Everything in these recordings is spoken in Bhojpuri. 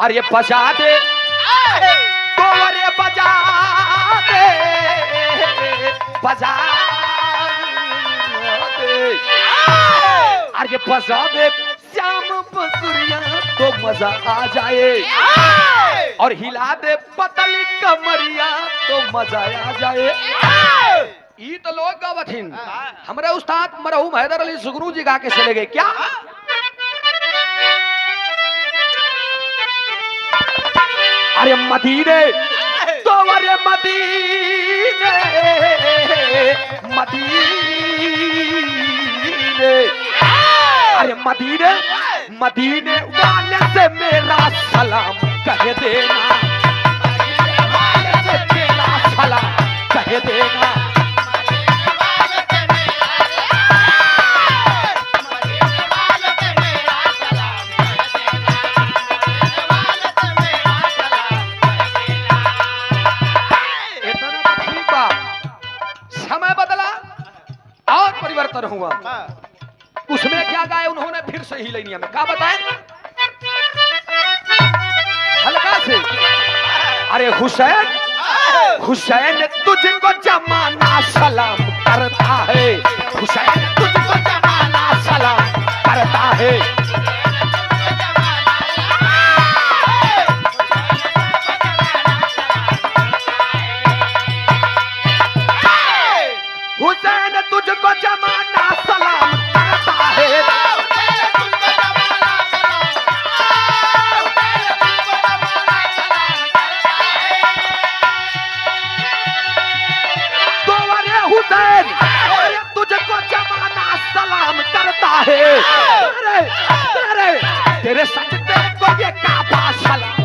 अरे बजा दे तो अरे बजा दे बजा दे अरे बजा दे श्याम बसुरिया तो मजा आ जाए और हिला दे पतली कमरिया तो मजा आ जाए। ई तो लोग गावथिन हमारे उस्ताद मरहूम हैदर अली सुगरू जी गा के चले गए क्या। अरे मदीने तो अरे मदीने मदीने अरे मदीने मदीने वाले से मेरा सलाम कह देना वाले से मेरा सलाम कह देना। समय बदला और परिवर्तन हुआ उसमें क्या गाए उन्होंने फिर से ही लेनिया में क्या बताए हल्का से। अरे हुसैन हुसैन तुझको जमाना सलाम करता है हुसैन तुझको जमाना सलाम करता है। हुसैन तुझको जमाना सलाम करता है तो अरे हुसैन अरे तुझको जमाना सलाम करता है तेरे सजदे को ये काबा सलाम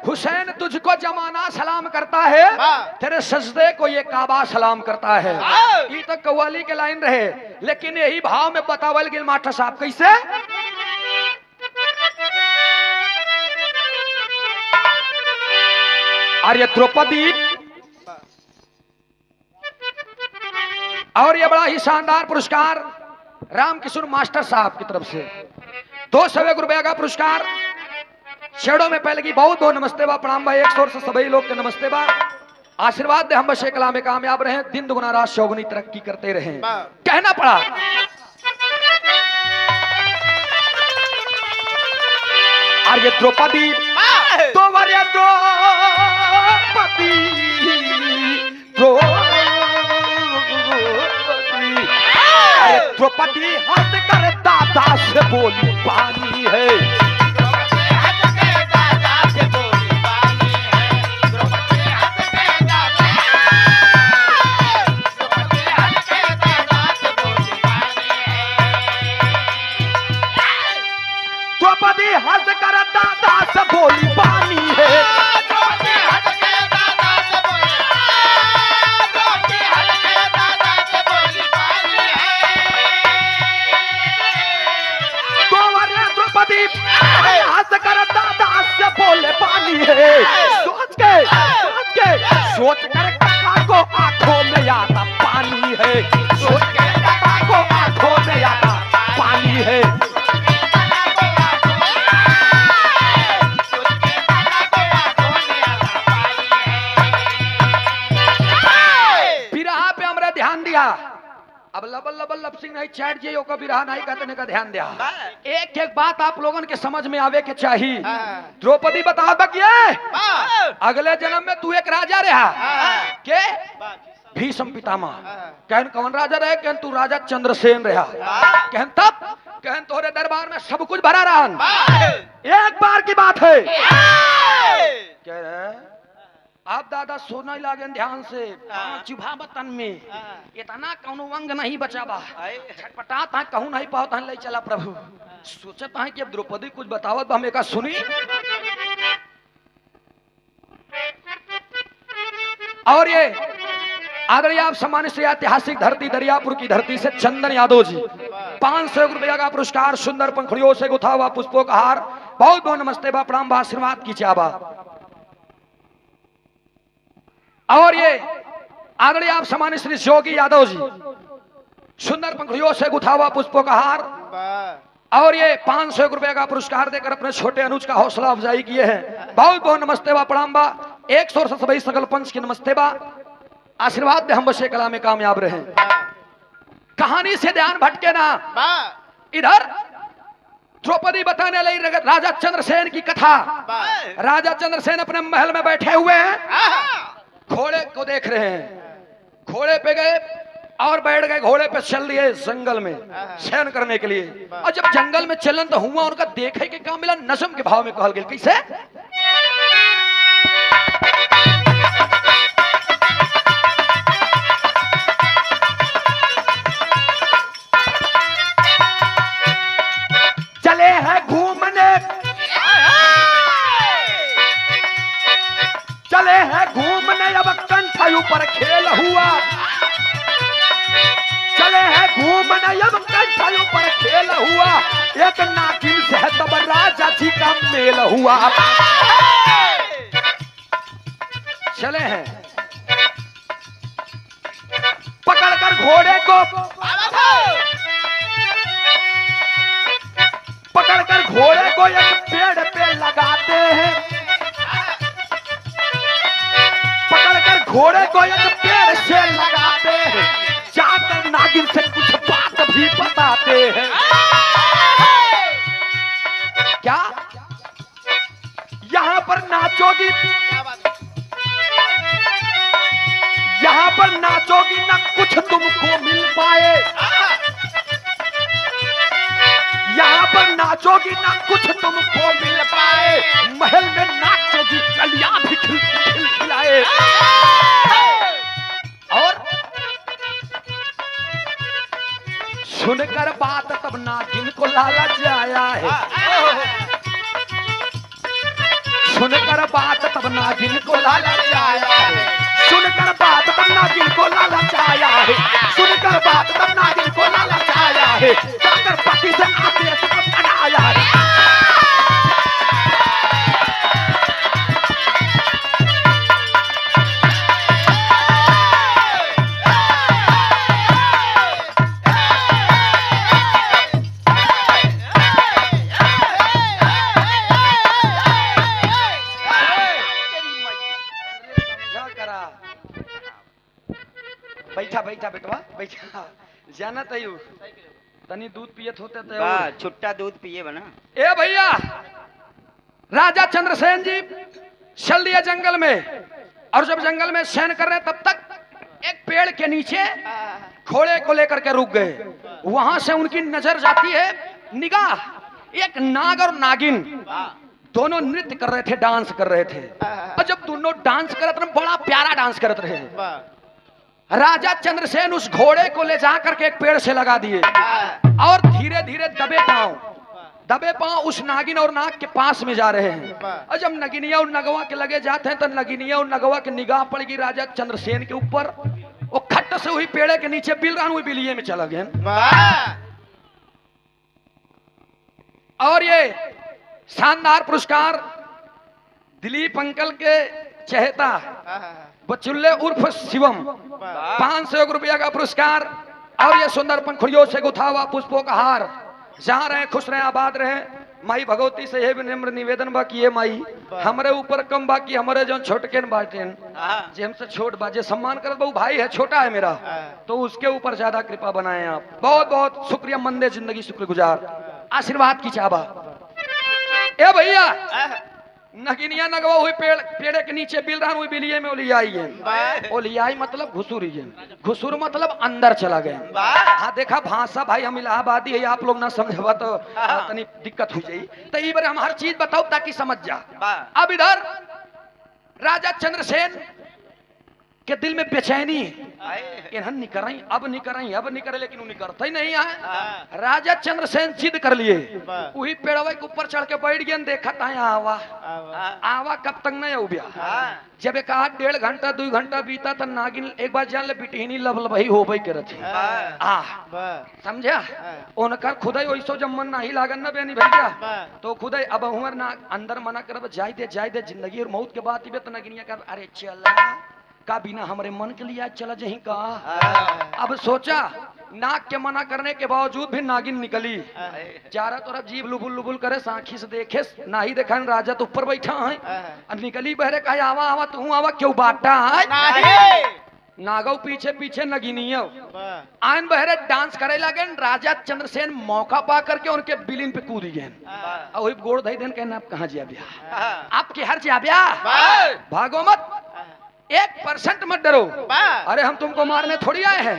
हुसैन तुझको जमाना सलाम करता है तेरे सजदे को ये काबा सलाम करता है। ये तो कव्वाली के लाइन रहे लेकिन यही भाव में बतावल गिल मास्टर साहब कैसे। अरे द्रौपदी और ये बड़ा ही शानदार पुरस्कार रामकिशोर मास्टर साहब की तरफ से 200 रुपया का पुरस्कार छेड़ों में पहले की बहुत बहुत नमस्ते बा प्रणाम भाई एक शोर से सभी लोग के नमस्ते बा। आशीर्वाद दे हम बस कला में कामयाब रहे दिन दुगुना रात चौगुनी तरक्की करते रहे कहना पड़ा। अरे द्रौपदी तो अरे द्रौपदी द्रौपदी हंस कर दादा से बोली पानी है हंस कर दादा से बोली पानी है तो अरे द्रौपदी हंस कर दादा से बोले पानी है सोच कर काका को आंखों में आता पानी है सोच के काका को आंखों में आता पानी है। अब लबल लबल लब सिंह नहीं चैट जी का बिरहा नहीं कहते का ध्यान दिया एक एक बात आप लोगों के समझ में आवे के चाहिए। द्रौपदी बताओ बकिए अगले जन्म में तू एक राजा रहा के भीष्म पितामह कहन कौन राजा रहे कहन तू राजा चंद्रसेन रहा कहन तब कहन तोरे दरबार में सब कुछ भरा रहा एक बार की बात है कह रहे आप दादा सोना लागे ध्यान से चुभा बतन में इतना कौनो अंग नहीं बचाबा छटपटा था कहूं नहीं पाओ तहन ले चला प्रभु सोचत है कि अब द्रौपदी कुछ बतावत हम एका सुनी और ये आदरणीय आप सम्मानित से ऐतिहासिक धरती दरियापुर की धरती से चंदन यादव जी 500 रुपया का पुरस्कार सुंदर पंखुड़ियों से गुथा हुआ पुष्पों का हार बहुत बहुत नमस्ते बा, प्रणाम बा, आशीर्वाद की चाबा। और ये आदरणीय आप सामान्य श्री योगी यादव जी सुंदर पंखुड़ियों से गुथा हुआ पुष्पों का हार और ये 500 रुपए का पुरस्कार देकर अपने छोटे अनुज का हौसला अफजाई किए हैं। बहुत बहुत नमस्ते बा, प्रणाम बा, 100 से सभी सकल पंच की नमस्ते बा, आशीर्वाद दे हम बसे कला में कामयाब रहे। कहानी से ध्यान भटके ना, इधर द्रौपदी बताने लगी राजा चंद्रसेन की कथा। राजा चंद्रसेन अपने महल में बैठे हुए हैं, घोड़े को देख रहे हैं। घोड़े पे गए और बैठ गए, घोड़े पे चल दिए जंगल में शयन करने के लिए। और जब जंगल में चलन तो हुआ उनका देखे के काम मिला, नजम के भाव में कहल गया कैसे? चले हैं घूमने, चले हैं घूमने, अब कंठ ऊपर खेल हुआ। चले हैं घूमने, अब कंठ ऊपर खेल हुआ। एक नागिन से तब राजा जी का मेल हुआ। चले हैं पकड़कर घोड़े को, पकड़कर घोड़े को एक पेड़ पे लगाते हैं। पकड़कर घोड़े को एक पेड़ से लगाते हैं, जाकर नागिन से कुछ बात भी बताते हैं। क्या यहाँ पर नाचोगी, यहाँ पर नाचोगी ना कुछ तुमको मिल पाए। यहाँ पर नाचोगी ना कुछ तुमको मिल पाए। महल में नाचोगी कलियां भी खिलखिलाए। और सुनकर बात तब नागिन को लालच आया है। सुनकर बात तब नागिन को लालच आया है। सुनकर बात तब नागिन को लालच आया है। सुनकर बात तब नागिन को लालच आया है। जाकर पति से आदेश बनाया है। बैठा बैठा बेटवा बैठा, जाना तयू तनी दूध पियत होते तो छुट्टा दूध पिए बना। ए भैया, राजा चंद्रसेन जी चल दिए जंगल में, और जब जंगल में शयन कर रहे तब तक एक पेड़ के नीचे घोड़े को लेकर के रुक गए। वहां से उनकी नजर जाती है, निगाह, एक नाग और नागिन दोनों नृत्य कर रहे थे, डांस कर रहे थे। और जब दोनों डांस करते रहे, बड़ा प्यारा डांस करते रहे। राजा चंद्रसेन उस घोड़े को ले जाकर के एक पेड़ से लगा दिए और धीरे धीरे दबे पांव उस नागिन और नाग के पास में जा रहे हैं। और जब नगिनिया और नगवा के लगे जाते हैं तो नगिनिया और नगवा की निगाह पड़ेगी राजा चंद्रसेन के ऊपर। वो खट्ट से हुई पेड़े के नीचे बिलरान हुई बिलिये में चला गए। और ये शानदार पुरस्कार दिलीप अंकल के चहेता बचुल्ले उर्फ शिवम, 500 रुपया का पुरस्कार। और ये सुंदर पंखुड़ियों से गुथा हुआ पुष्पों का हार। जहाँ रहे खुश रहे, आबाद रहे। माई भगवती से ये विनम्र निवेदन बा कि ये माई हमारे ऊपर कम बा कि हमारे जो छोटके बाटेन जे हमसे छोट बा, जे सम्मान करत बहु भाई है, छोटा है मेरा, तो उसके ऊपर ज्यादा कृपा बनाए आप। बहुत बहुत शुक्रिया, मंदे जिंदगी शुक्रगुजार, आशीर्वाद की चाहबा। ए भैया, नगिनिया नगवा हुई पेड़े के नीचे बिल रहा हुई बिलिये में ओलियाई है। ओलियाई मतलब घुसुरी है, घुसुर मतलब अंदर चला गए। हाँ देखा भाषा भाई हम इलाहाबादी है, आप लोग ना समझबा तो तनी दिक्कत हो जाई। तो ई बार हम हर चीज बताओ ताकि समझ जा। अब इधर राजा चंद्रसेन के दिल में बेचैनी इन्हन निकरई अब निकरे लेकिन निकरता ही नहीं है। राजा चंद्रसेन जिद कर लिए, वही पेड़वा के ऊपर चढ़ के बैठ गए, देखा था आवा आवा कब तक नहीं उबिया। जब एक 1.5 घंटा 2 घंटा बीता तो नागिन एक बार जान ले बिटहीनी लबलबही हो भाई करत समझा। उनका खुदा वैसो जब मन नहीं लागन ना बेनी भैया तो खुदा अब उमर ना अंदर मना करब जाय दे जिंदगी और मौत के बाद इबे तो नगिनिया कर अरे चला का बिना हमारे मन के लिए चला जही का। अब सोचा नाग के मना करने के बावजूद भी नागिन निकली, चारों तरफ जीभ लुबुल लुबुल करे, साखी से देखे ना ही देखा राजा तो ऊपर बैठा है, निकली बहरे कहे आवा आवा तू आवा क्यों बाटा है। नागव पीछे पीछे नगिनियो आन बहरे डांस करे लगे। राजा चंद्रसेन मौका पा करके उनके बिलिन पे कूद गए और वही गोड़ धई देन कहना आप कहां जिया ब्याह, आप के हर जिया ब्याह, भागो मत 1% मत डरो, अरे हम तुमको मारने थोड़ी आए हैं।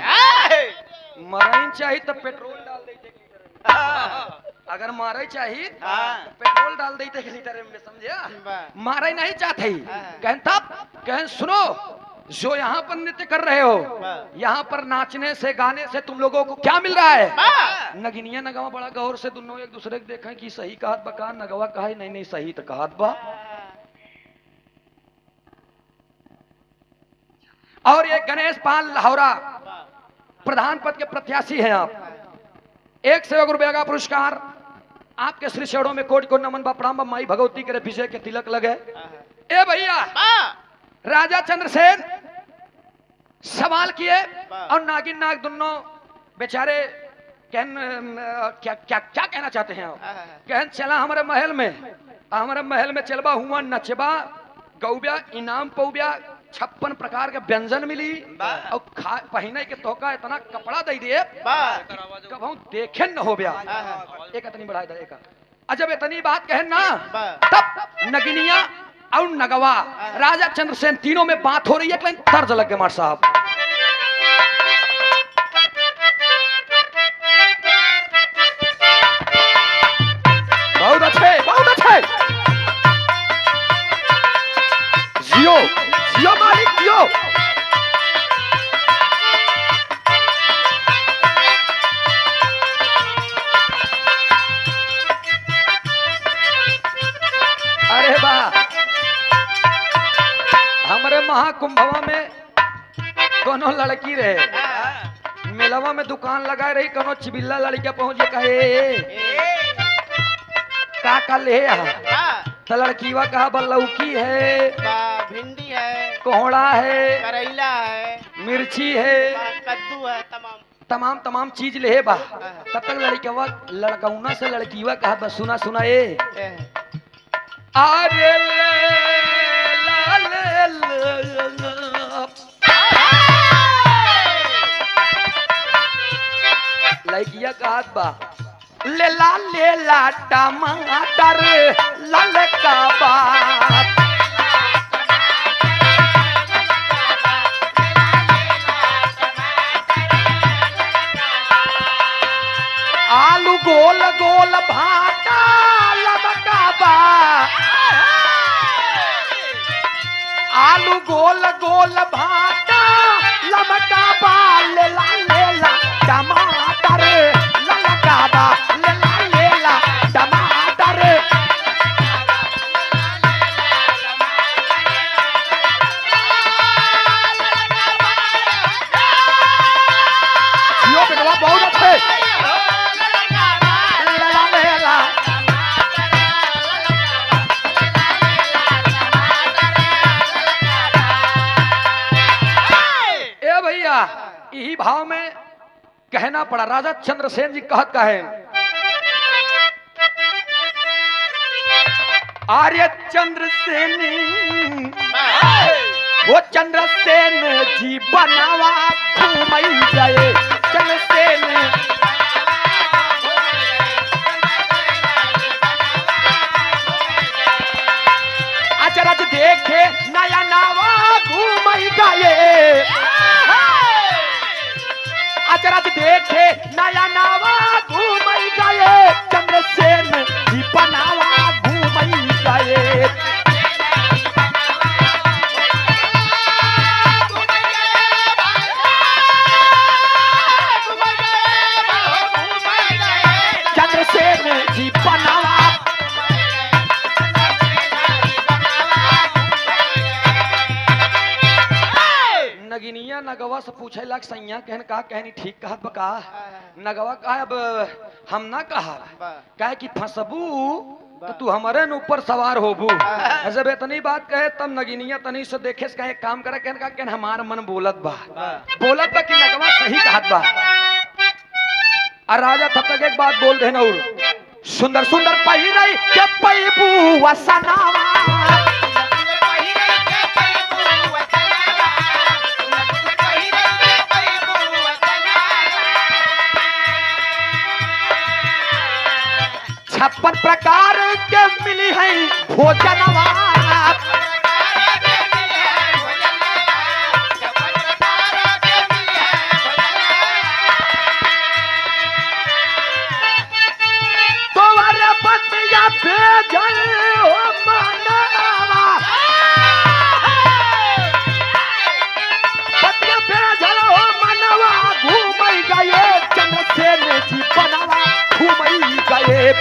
मराइन चाहिए तो पेट्रोल डाल देते, अगर मारे चाहिए तो पेट्रोल डाल देते लीटर में, समझे। मारे नहीं चाहते कहन तब कहन सुनो, जो यहाँ पर नृत्य कर रहे हो, यहाँ पर नाचने से गाने से तुम लोगों को क्या मिल रहा है। नगिनिया नगवा बड़ा गौर से दोनों एक दूसरे को देखें कि सही कहत बा का, नगवा कहा नहीं सही तो कहत बा। और ये गणेश पाल लाहौरा प्रधान पद के प्रत्याशी हैं आप, 1 से रुपया का पुरस्कार आपके श्री चरणों में कोटि को नमन बा, प्रणाम माई भगवती के विजय के तिलक लगे। ए भैया राजा चंद्रसेन सवाल किए और नागिन नाग दोनों बेचारे क्या क्या क्या कहना चाहते हैं। कहन चला हमारे महल में चलबा हुआ नचबा गौब्या इनाम पौब्या 56 प्रकार के व्यंजन मिली और पहने के तोका इतना कपड़ा दे दिए कभी देखे न हो गया। एक इतनी बढ़ा एक जब इतनी बात कहे ना तब नगिनिया और नगवा राजा चंद्रसेन तीनों में बात हो रही है, लेकिन तर्ज लग गए मार साहब। बहुत अच्छे जियो जियो मालिक जियो। अरे वाह, हमारे महाकुंभवा में कोनो लड़की रहे, मेलवा में दुकान लगाए रही, कोनो चिबिल्ला लड़किया पहुंचे कहे का ले तो लड़कीवा कहा बल्लौकी है, भिंडी है, कोहड़ा है, करेला है, मिर्ची है, कद्दू है, तमाम चीज ले बा। तब तक लड़कौना से लड़कीवा कहा बस सुना ए अरे लड़किया कहा बा लेला टमाटर ललका बात, आलू गोल गोल भाटा ललका बात, आलू गोल गोल भाटा ललका बा, लेला टमाटर ललका बा, लेला टमाटर। जियो बेटवा बहुत अच्छे। ए भैया यही भाव में कहना पड़ा। राजा चंद्रसेन जी कहत का है आर्य चंद्रसेन वो चंद्रसेन जी बनावा घूमई जाए चंद्रसेन अचरज देखे नया नावा घूमई गए, अचरज देखे नया नावा घूमई गए चंद्रसेन जी बनावा घूमई गए। बेटनिया नगवा से पूछे लाग सैया कहन का कहनी ठीक कहत बका नगवा कहा अब हम ना कहा कहे कि फंसबू तो तू हमारे न ऊपर सवार होबू जब इतनी बात कहे तब नगिनिया तनी से देखे से कहे काम करे कहन का कहन हमार मन बोलत बा कि नगवा सही कहत बा। और राजा तब तक एक बात बोल देना सुंदर सुंदर पही नहीं के पैबू वसनावा छप्पन प्रकार के मिली है भोजनवा तुम्हारे पतिया भेजल हो मनवा पतिया भेजल हो मनवा घूम गए चंद्रसेन जी बनवा घूम गए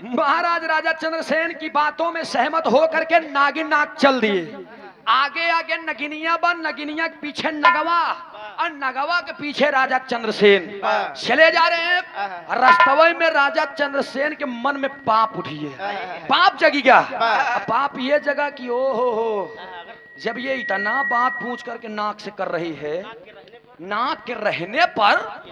महाराज राजा चंद्रसेन की बातों में सहमत होकर के नागिन नाग चल दिए। आगे आगे नगिनिया बन नगिनिया के पीछे नगवा और नगवा के पीछे राजा चंद्रसेन चले जा रहे हैं। रास्तवे में राजा चंद्रसेन के मन में पाप उठी है, पाप जगी गया। पाप ये जगह कि ओ हो जब ये इतना बात पूछ करके नाक से कर रही है, नाक के रहने पर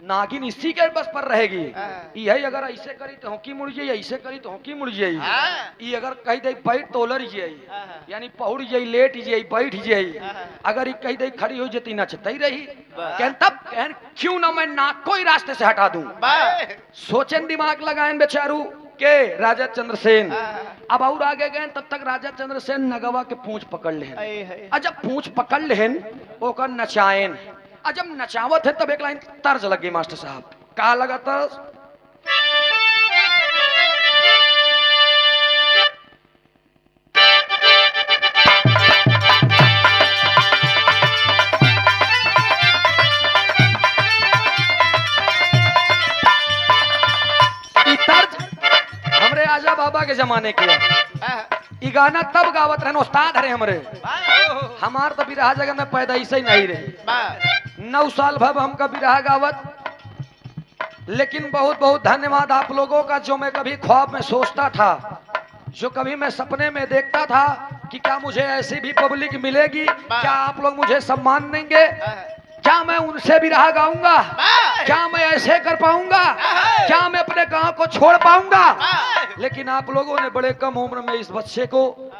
नागिन इसी के बस पर रहेगी। यही अगर ऐसे करी तो होकी मुड़ जाई, ऐसे करी तो होकी मुड़ जाई। ये अगर कही दे बैठ तो उलर जाई, यानी पहुड़ जाई, लेट जाई, बैठ जाई। अगर ये कही दे खड़ी हो जाती ना चतई रही। कहन तब कहन क्यों ना मैं नाक को ही रास्ते से हटा दूं। सोचन दिमाग लगाएं बेचारू के राजा चंद्रसेन। अब और आगे गए तब तक राजा चंद्रसेन नगवा के पूंछ पकड़ लेहन। जब पूंछ पकड़ लेहन ओकर नचायन। जब नचावत है तब एक लाइन तर्ज लग गई मास्टर साहब। का लगा तर्ज? तर्ज हमरे आजा बाबा के जमाने के ई गाना तब गावत रहन उस्ताद हरे हमरे। हमार तो बिरहा जगह में पैदा ऐसे ही नहीं रहे। 9 साल भर हम का बिरहा गावत। लेकिन बहुत बहुत धन्यवाद आप लोगों का जो मैं कभी ख्वाब में सोचता था, जो कभी मैं सपने में देखता था कि क्या मुझे ऐसी भी पब्लिक मिलेगी, क्या आप लोग मुझे सम्मान देंगे, क्या मैं उनसे भी रहा गाऊंगा, क्या मैं ऐसे कर पाऊंगा, क्या मैं अपने गांव को छोड़ पाऊंगा। लेकिन आप लोगों ने बड़े कम उम्र में इस बच्चे को,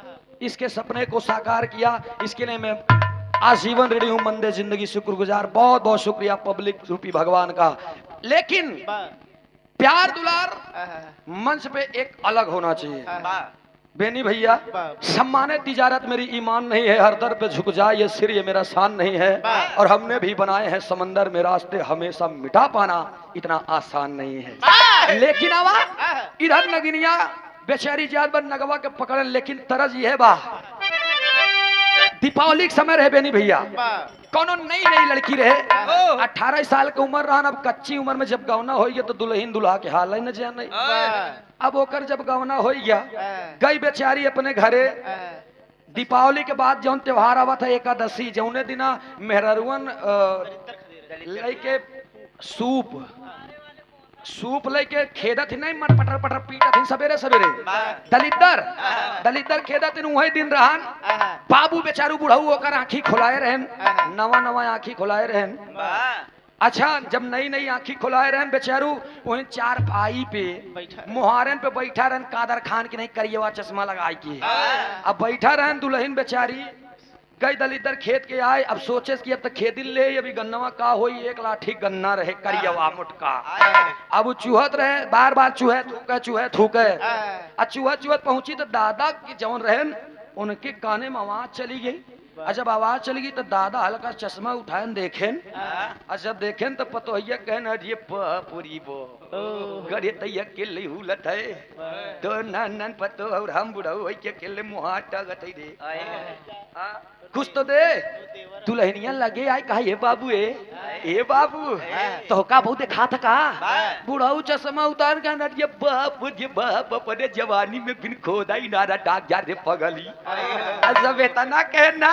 इसके सपने को साकार किया। इसके लिए मैं आजीवन रेडी हूं, मंदे जिंदगी शुक्रगुजार। बहुत बहुत शुक्रिया पब्लिक रूपी भगवान का। लेकिन प्यार दुलार मंच पे एक अलग होना चाहिए। बेनी भैया, सम्मानित तिजारत मेरी ईमान नहीं है, हर दर पे झुक जाए ये सिर, ये मेरा शान नहीं है। और हमने भी बनाए हैं समंदर में रास्ते, हमेशा मिटा पाना इतना आसान नहीं है। लेकिन आवा इधर नगिनिया बेचारी जादबन नगवा के पकड़। लेकिन तरज ये है बा, दीपावली के समय रहे बेनी भैया, कौनो नई नई लड़की रहे, 18 साल की उम्र रहा। अब कच्ची उम्र में जब गौना हो गया तो दुल्हन दुल्हा के हाल न जान। अब ओकर जब गौना हो गया, गई बेचारी अपने घरे। दीपावली के बाद जौन त्योहार आवत है एकादशी, जौने दिना मेहरुअन लेके सूप लेके खेदत ही नहीं, मन पटर पटर पीटत ही सवेरे सवेरे। दलिद्दर खेदत ही वही दिन रहन। बाबू बेचारू बुढ़ऊ होकर आंखी खुलाए रहन, नवा नवा आंखी खुलाए रहन। अच्छा, जब नई नई आंखी खुलाए रहन बेचारू वही चार पाई पे मुहारन पे बैठा रहन, कादर खान की नहीं करिएवा चश्मा लगाई की। अब बैठा रहन दुल्हन बेचारी, गई दलिद्दर खेत के आए। अब सोचे कि अब तक खेती ले, अभी गन्नवा का होई, एक लाठी गन्ना रहे करियवा मुटका। अब चूहत रहे, बार बार चूहे थूके। चूहत पहुंची तो दादा की जौन रहन उनके काने में आवाज चली गई और जब आवाज चल गई तो दादा हल्का चश्मा उठाए देखें और जब देखें तो पतोहिया कहन अरे पूरी बो गरे तैया के ले हुलत है तो नन पतो और हम बुढ़ऊ होई के केले मुहा टगत दे कुछ तो दे दुल्हनिया लगे आई कहा ये बाबू ए बाबू तो का बहुत देखा था का बुढ़ऊ चश्मा उतार के ना ये बाप अपने जवानी में बिन खोदा ही नारा डाक जा रे पगली जब इतना कहना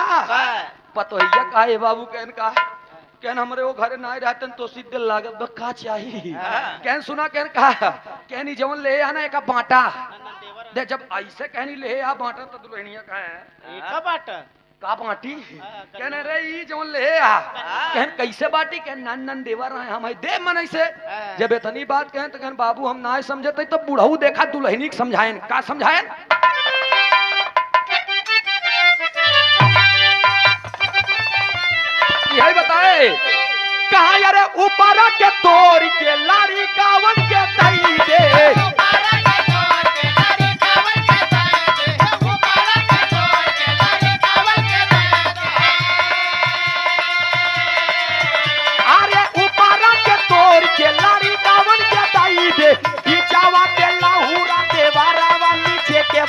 पतोहिया का ये बाबू कहन हमरे वो घरे ना रहतन तो सीधे लागत बका चाहिए कहन सुना कहनी जवन ले आना एक बांटा दे जब ऐसे कहनी ले आ बांटा तो दुल्हनिया का है एक बाटा का बाटी कहने रे ई जवन ले आ कहन कैसे बाटी कहन नन देवा रहे हम दे मन ऐसे जब इतनी बात कहन तो कहन बाबू हम ना समझते तो बुढ़ऊ देखा दुल्हनी के समझाएन का समझाएन यही बताए कहा यार ऊपर के तोड़ के लाड़ी गावन के दई दे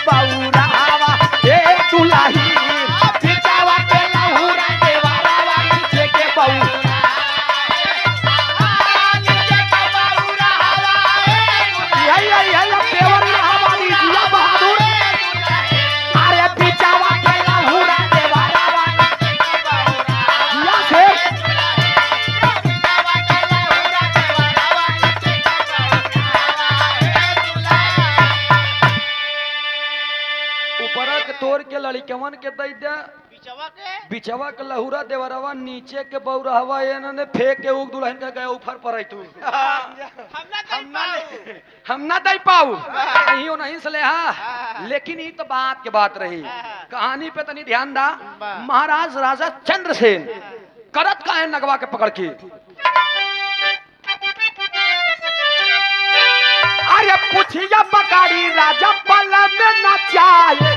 बाऊरावा ए दुलाही पिचावा के लहुरा देवारावा नीचे के बाऊरा नीचे के बाऊरा हवा यही देवर हमारी जिया बहादुर अरे पिचावा के लहुरा देवारावा नीचे के बाऊरा जिया से पिचावा के लहुरा देवारावा नीचे के बाऊरा तोड़ के लड़कवन के दई दे बिचवा के लहुरा देवरवा नीचे के बौरहवा इन्होंने फेंक के उग दुल्हन के गए ऊपर पर तू हम ना दई पाऊ नहीं नहीं से ले हाँ लेकिन ये तो बात के बात रही कहानी पे तनी ध्यान दा महाराज राजा चंद्रसेन करत का है नगवा के पकड़ के अरे पूछिया पकाड़ी राजा पल में नचाए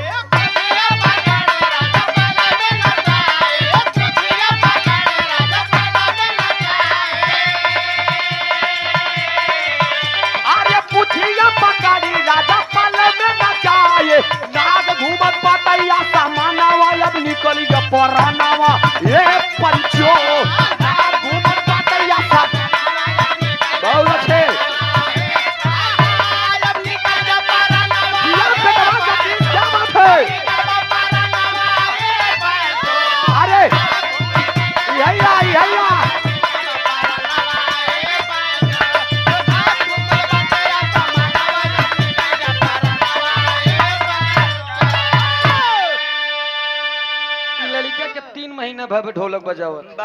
नाग घूमत पातैया सामानावा अब निकल गया परानावा ये पंचो नाग घूमत पातैया बहुत अच्छे अब निकल गया परानावा ये बेटवा का चीज क्या बात है अरे यही भव ढोलक बजावत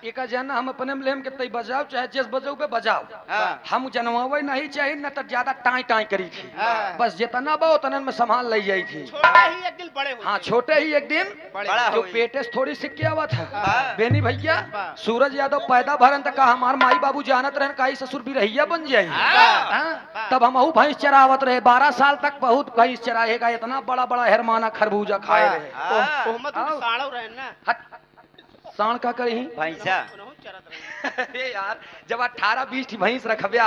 एक जना हम अपने में लेम के तई बजाओ चाहे जिस बजाओ पे बजाओ हम जनवावे नहीं चाहिए न तो ज्यादा टाई टाई करी थी बस जितना बा उतना में संभाल ले जाई थी हाँ छोटे ही एक दिन जो पेटे थोड़ी सिक के आवत है बेनी भैया सूरज यादव पैदा भरन तक हमार माई बाबू जानत रहन काई ससुर भी रहिया बन जाई तब हम भैंस चरावत रहे 12 साल तक बहुत भैंस चराएगा इतना बड़ा बड़ा हेरमाना खरबूजा खाए रहे साण का करी भैंसा अरे यार जब 18-20 भैंस रखबिया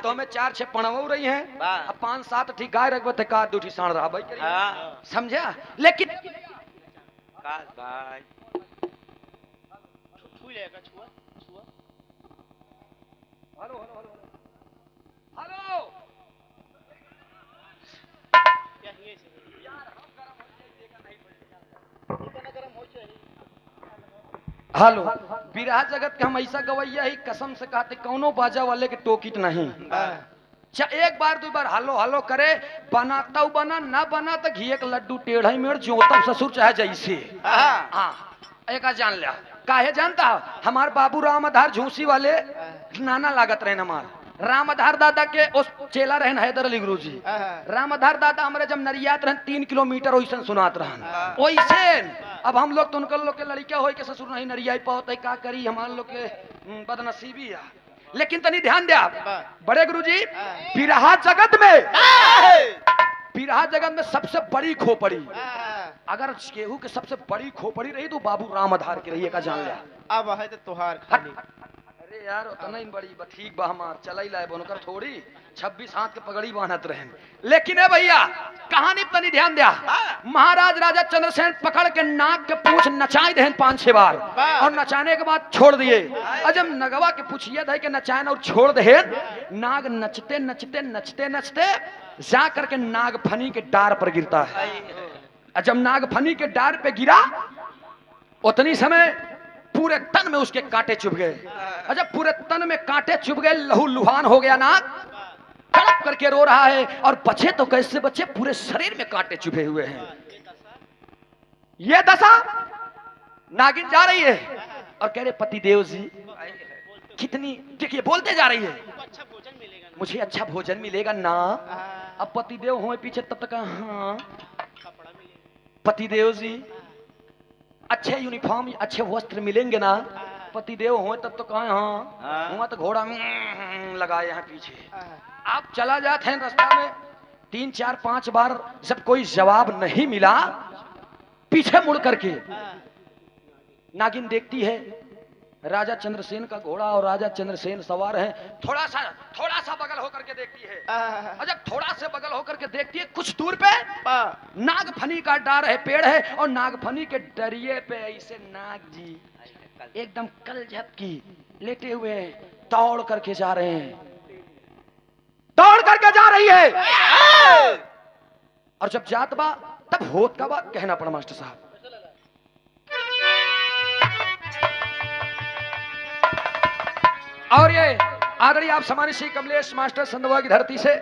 तो हमें 4-6 पणवो रही हैं अब 5-7 ठीक गाय रखबे त का दूठी साण रहा भाई समझा लेकिन काश भाई छू लेगा छुआ हेलो हेलो क्या ये से यार हम गरम हो जाए देखा नहीं पड़ेगा इतना गरम हो जाए हेलो बिरहा जगत के हम ऐसा गवैया ही कसम से कहते कौनो बाजा वाले के टोकित नहीं एक बार 2 बार हालो हालो करे बनाता बना ना बना तो घी एक लड्डू टेढ़ा मेड़ जो तब ससुर चाहे जैसे हाँ एक जान लिया काहे जानता हमार बाबू राम आधार झूसी वाले नाना लागत रहे हमार राम आधार दादा के उस चेला रहन हैदर अली गुरु जी राम आधार दादा हमारे जब नरियात रहन 3 किलोमीटर वैसे सुनात रहन वैसे अब हम लोग तो उनके लोग के लड़का हो के ससुर नहीं नरिया पाते का करी हमारे लोग के बदनसीबी है लेकिन तनी ध्यान दे बड़े गुरु जी बिरहा जगत में सबसे बड़ी खोपड़ी अगर केहू के सबसे बड़ी खोपड़ी रही तो बाबू राम आधार की रही का जान लिया। अब है तो तुहार खाली। अरे यार उतना ही बड़ी ठीक बा हमार चलाई लाए बनकर थोड़ी 26 हाथ के पगड़ी बांधत रहे। लेकिन है भैया कहानी तनी ध्यान दिया। महाराज राजा चंद्रसेन पकड़ के नाक के पूछ नचाई दे 5-6 बार और नचाने के बाद छोड़ दिए। और जब नगवा के पूछिए थे कि नचाए और छोड़ दे, नाग नचते नचते नचते नचते जा करके नागफनी के डार पर गिरता है। और जब नागफनी के डार पे गिरा उतनी समय पूरे तन में उसके कांटे चुभ गए। और जब पूरे तन में कांटे चुभ गए, लहू लुहान हो गया, नाग तड़प करके रो रहा है। और बचे तो कैसे बचे, पूरे शरीर में कांटे चुभे हुए हैं। ये दशा नागिन जा रही है और कह रहे पतिदेव जी कितनी, देखिए बोलते जा रही है अच्छा भोजन मिलेगा ना? मुझे अच्छा भोजन मिलेगा ना। अब पतिदेव हो पीछे तब तक हाँ कपड़ा मिलेगा। पतिदेव जी अच्छे यूनिफॉर्म अच्छे वस्त्र मिलेंगे ना। पतिदेव हो तब तो कहा हाँ हुआ तो घोड़ा में लगाए यहाँ पीछे। आप चला जाते हैं रास्ता में 3-4-5 बार, जब कोई जवाब नहीं मिला पीछे मुड़ करके नागिन देखती है राजा चंद्रसेन का घोड़ा और राजा चंद्रसेन सवार है। थोड़ा सा बगल होकर के देखती है। और जब थोड़ा से बगल होकर के देखती है कुछ दूर पे नागफनी का डार है, पेड़ है, और नागफनी के डरिए पे ऐसे नाग जी एकदम कल झपकी लेटे हुए दौड़ करके जा रहे हैं, दौड़ करके जा रही है। और जब जात बा तब होत का बा कहना पड़ा मास्टर साहब। और ये आदरणीय आप सम्मानित श्री कमलेश मास्टर संधवा की धरती से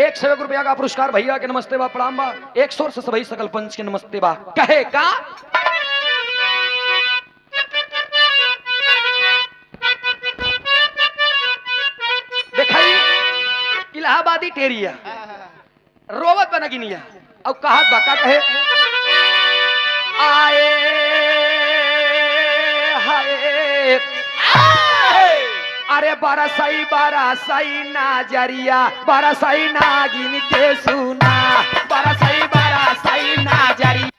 100 रुपया का पुरस्कार भैया के नमस्ते बा प्रणाम बा। 100 से सभी सकल पंच के नमस्ते बा। कहे का दिखाई इलाहाबादी टेरिया रोवत बनगिनिया और कहा बका कहे आए हाय अरे बरसई नाजरिया बरसई नागिन के सुना बरसई नाजरिया।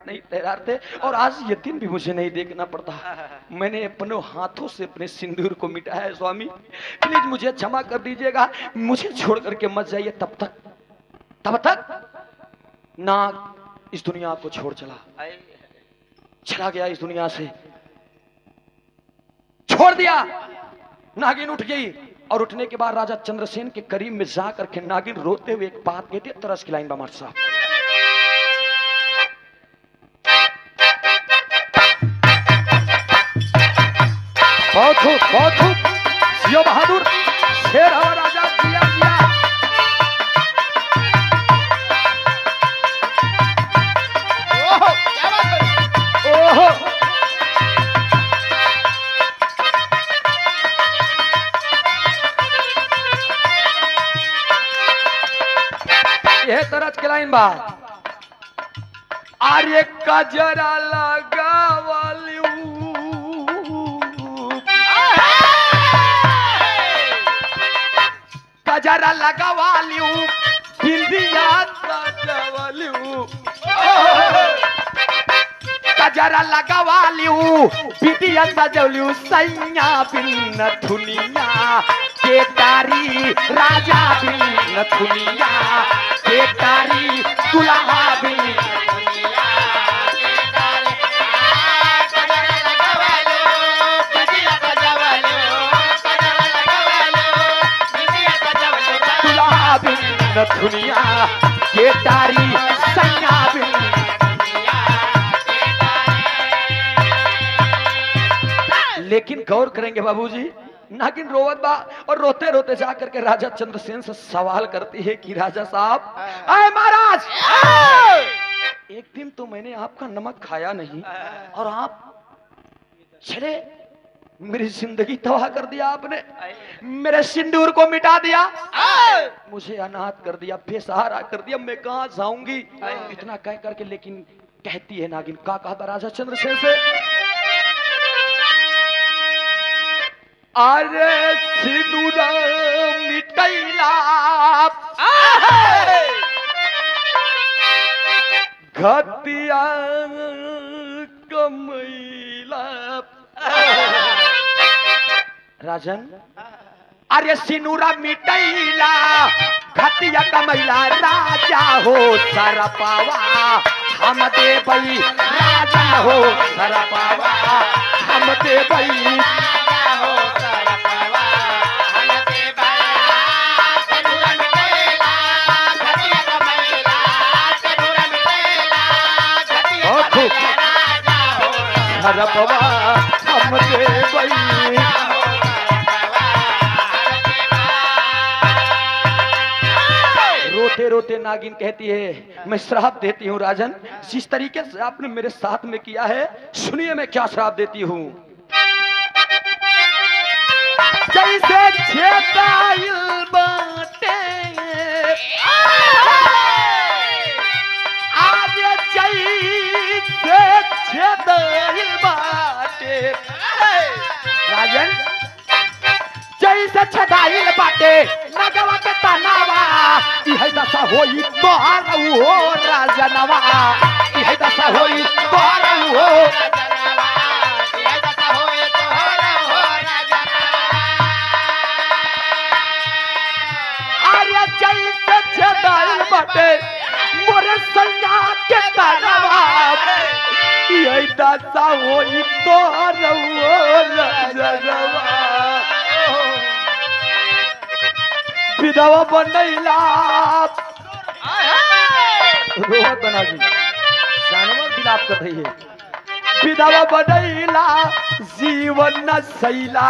नहीं तैराते और आज ये दिन भी मुझे नहीं देखना पड़ता। मैंने अपने हाथों से अपने सिंदूर को मिटाया है। स्वामी प्लीज मुझे क्षमा कर दीजिएगा, मुझे छोड़ करके मत जाइए। तब तक नाग इस दुनिया को छोड़ चला गया, इस दुनिया से छोड़ दिया। नागिन उठ गई और उठने के बाद राजा चंद्रसेन के करीब में जा करके नागिन रोते हुए एक बात कहती है, तरस की लाइन बा मास्टर साहब। बहुत खूब जियो बहादुर शेर हवा राजा जिया जिया। ये तरज के लाइन बा आर्य कजरा लगावलियू कजरा लगावलियू बिंदिया सजवलियू कजरा लगावलियू बिंदिया सजवलियू सैया बिन थुनिया केतारी राजा बिन थुनिया केतारी दुल्हा बिन दुनिया केतारी सैया बिन लेकिन गौर करेंगे बाबूजी नागिन रोवत बा और रोते रोते जा करके राजा चंद्रसेन से सवाल करती है कि राजा साहब आए महाराज एक दिन तो मैंने आपका नमक खाया नहीं और आप चले मेरी जिंदगी तबाह कर दिया आपने मेरे सिंदूर को मिटा दिया मुझे अनाथ कर दिया बेसहारा कर दिया मैं कहां जाऊंगी इतना कह करके लेकिन कहती है नागिन का कहा था राजा चंद्रसेन से अरे सिंदूरा मिटैला घतिया कमैला राजन अरे सिनुरा मिटैला घतिया कमैला राजा हो सरपावा हम देबई राजा हो सरपावा हम देबई राजा हो सरपावा हम देबई सिनुरा मिटैला घतिया कमैला सिनुरा मिटैला घतिया कमैला राजा हो सरपावा हम देबई रोते रोते नागिन कहती है मैं श्राप देती हूँ राजन जिस तरीके से आपने मेरे साथ में किया है सुनिए मैं क्या श्राप देती हूँ जैसे छेदाइल बाटे आज जैसे छेदाइल बाटे राजन जैसे छेदाइल बाटे नगवा के तनावा इहे दशा होई तोहर हो राजनवा इहे दशा होई तोहर हो राजनवा इहे दशा होई तोहर हो राजनवा अरे जैसे छेदाइल बाटे मोरे सैया के तनावा इहे दशा होई तोहर हो राजनवा विधवा बनैला रोहत बना जी जानवर विलाप कर रही है विधवा बनैला जीवन न सैला